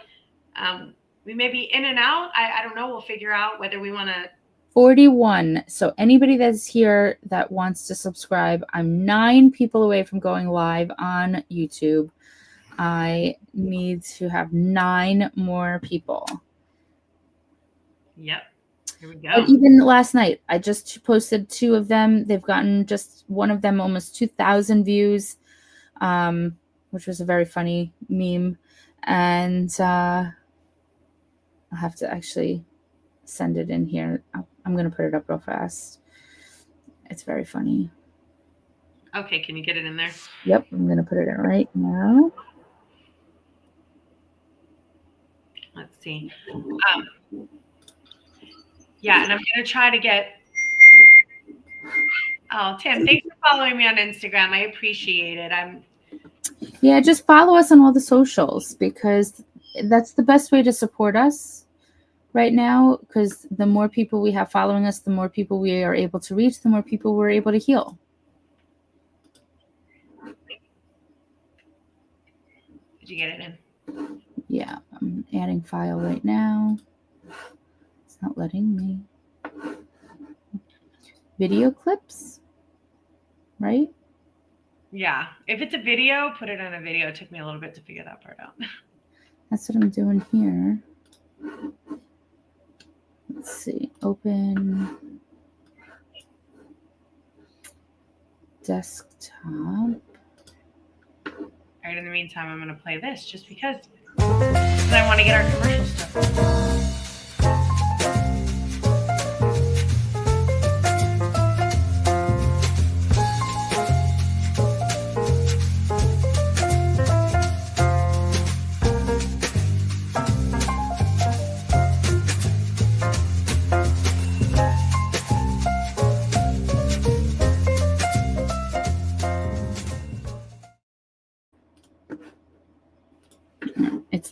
we may be in and out. I don't know. We'll figure out whether we want to. 41. So anybody that's here that wants to subscribe, I'm 9 people away from going live on YouTube. I need to have 9 more people. Yep. Here we go. But even last night, I just posted 2 of them. They've gotten just one of them almost 2,000 views, which was a very funny meme. And I'll have to actually send it in here. I'm going to put it up real fast. It's very funny. Okay. Can you get it in there? Yep. I'm going to put it in right now. Let's see. Yeah, and I'm going to try to get. Oh, Tim, thanks for following me on Instagram. I appreciate it. Yeah, just follow us on all the socials, because that's the best way to support us right now. Because the more people we have following us, the more people we are able to reach, the more people we're able to heal. Did you get it in? Yeah, I'm adding file right now. It's not letting me. Video clips, right? Yeah. If it's a video, put it in a video. It took me a little bit to figure that part out. That's what I'm doing here. Let's see. Open desktop. All right. In the meantime, I'm going to play this just because I want to get our commercial stuff.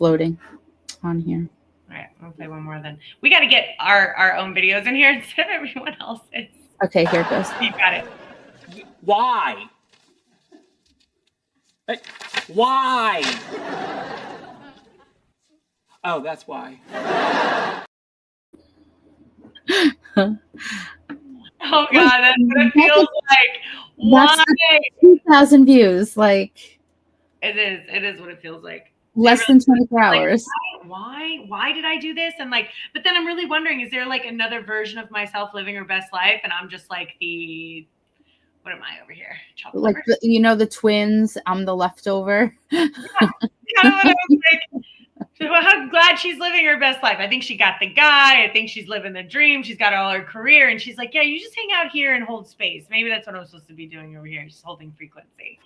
floating on here. All right, I'll play one more then. We got to get our own videos in here instead of everyone else's. Okay, here it goes. You got it. Why? Why? Oh, that's why. Oh God, that's what it feels like. Why? 2,000 views. Like, It is what it feels like. less than 24 hours. Why did I do this? And like, but then I'm really wondering, is there like another version of myself living her best life? And I'm just like what am I over here? Chocolate Like, the twins, I'm the leftover. kind of what I was like. So I'm glad she's living her best life. I think she got the guy. I think she's living the dream. She's got all her career. And she's like, yeah, you just hang out here and hold space. Maybe that's what I'm supposed to be doing over here, just holding frequency.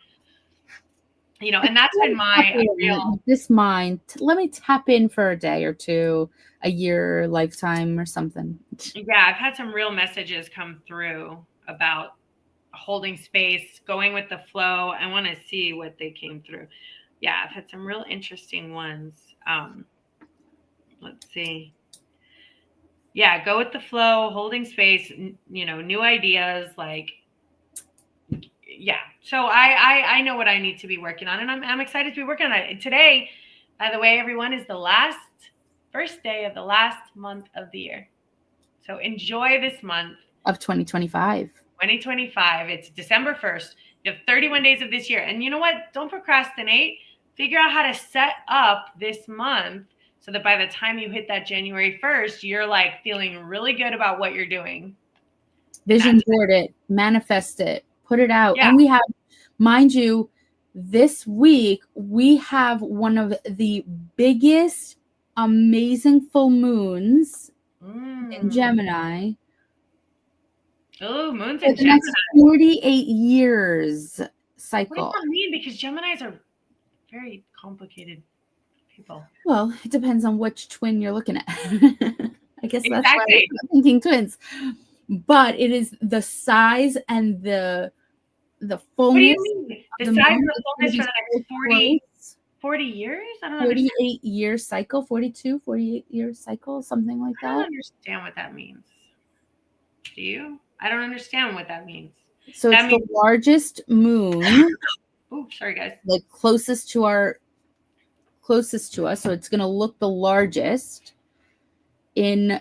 And that's been my real. This mind, let me tap in for a day or two, a year, lifetime or something. Yeah, I've had some real messages come through about holding space, going with the flow. I want to see what they came through. Yeah, I've had some real interesting ones. Let's see. Yeah, go with the flow, holding space, new ideas, like, yeah. So I know what I need to be working on, and I'm excited to be working on it. Today, by the way, everyone, is the first day of the last month of the year. So enjoy this month Of 2025. 2025. It's December 1st. You have 31 days of this year. And you know what? Don't procrastinate. Figure out how to set up this month so that by the time you hit that January 1st, you're like feeling really good about what you're doing. Vision board it, manifest it, put it out. Yeah. And we have, mind you, this week, we have one of the biggest, amazing full moons in Gemini. Oh, moon's For in the Gemini. next 48 years cycle. What does that mean? Because Geminis are very complicated people. Well, it depends on which twin you're looking at. I guess that's Exactly. why I'm thinking twins. But it is the size and the fullness. What do you mean? The size and the fullness for the next 40 years? I don't understand. 48 year cycle, 42, 48 year cycle, something like I don't that. understand what that means. Do you? I don't understand what that means. So that it's the largest moon, oh, sorry guys. like closest to us. So it's going to look the largest in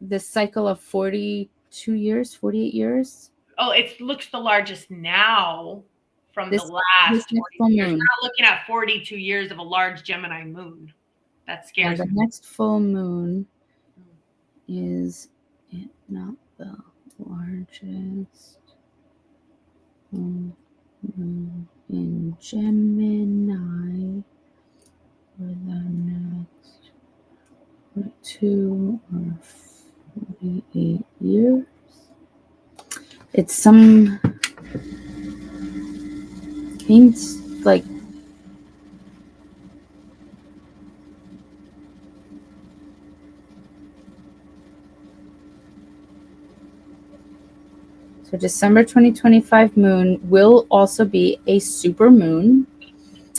the cycle of 42 years, 48 years. Oh, it looks the largest now from This the last 40 full years. moon. We're not looking at 42 years of a large Gemini moon. That scares The me. next full moon is not the largest full moon in Gemini for the next 42 or 48 years. It's some hints like so December 2025 moon will also be a super moon,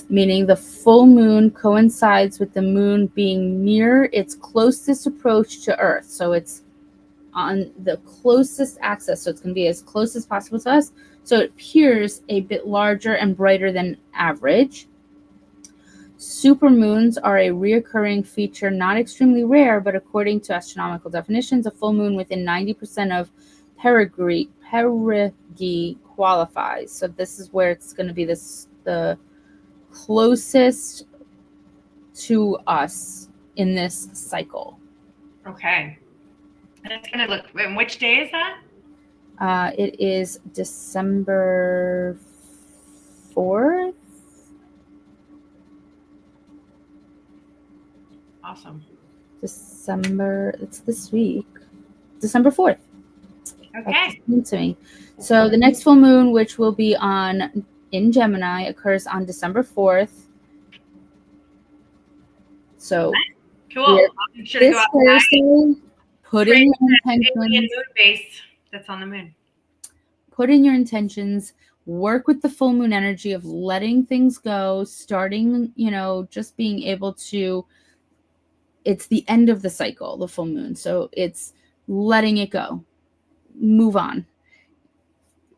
meaning the full moon coincides with the moon being near its closest approach to Earth. So it's on the closest axis. So it's going to be as close as possible to us. So it appears a bit larger and brighter than average. Supermoons are a reoccurring feature, not extremely rare, but according to astronomical definitions, a full moon within 90% of perigee qualifies. So this is where it's going to be the closest to us in this cycle. Okay. And it's going to look, and which day is that? It is December 4th. Awesome. It's this week. December 4th. Okay. To me. So the next full moon, which will be in Gemini, occurs on December 4th. So Cool. I'm sure to this go outside. Thursday, put in your Alien intentions. moon base that's on the moon. Put in your intentions. work with the full moon energy of letting things go, starting, just being able to, it's the end of the cycle, the full moon. So it's letting it go, move on,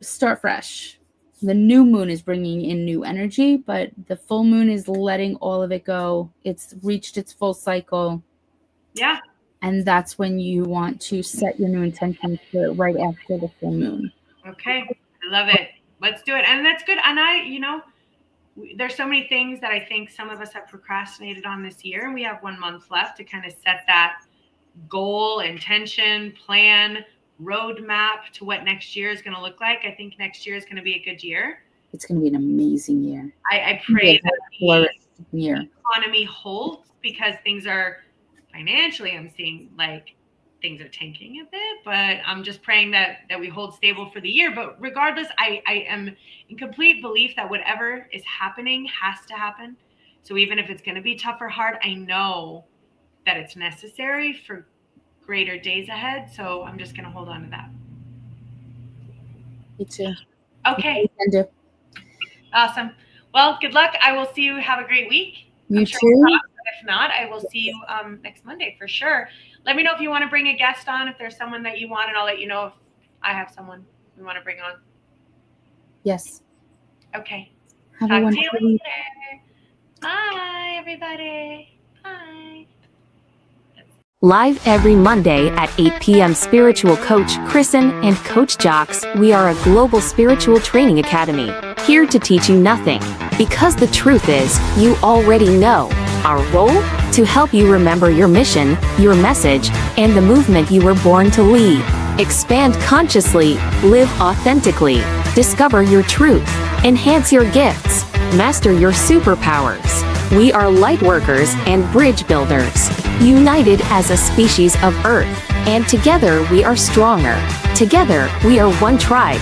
start fresh. The new moon is bringing in new energy, but the full moon is letting all of it go. It's reached its full cycle. Yeah. And that's when you want to set your new intentions for right after the full moon. Okay. I love it. Let's do it. And that's good. And there's so many things that I think some of us have procrastinated on this year. And we have 1 month left to kind of set that goal, intention, plan, roadmap to what next year is going to look like. I think next year is going to be a good year. It's going to be an amazing year. I pray that the year economy holds, because things are financially, I'm seeing like things are tanking a bit, but I'm just praying that we hold stable for the year. But regardless, I am in complete belief that whatever is happening has to happen. So even if it's going to be tough or hard, I know that it's necessary for greater days ahead. So I'm just going to hold on to that. Me too. Okay. Awesome. Well, good luck. I will see you. Have a great week. You sure too. If not, I will see you next Monday for sure. Let me know if you want to bring a guest on, if there's someone that you want, and I'll let you know if I have someone we want to bring on. Yes. Okay. Have Talk a to wonderful you week. later. Bye, everybody. Bye. Live every Monday at 8 p.m. Spiritual Coach Kristen and Coach Jocks, we are a global spiritual training academy, here to teach you nothing, because the truth is, you already know. Our role? To help you remember your mission, your message, and the movement you were born to lead. Expand consciously, live authentically, discover your truth, enhance your gifts, master your superpowers. We are light workers and bridge builders, united as a species of Earth, and together we are stronger. Together, we are one tribe.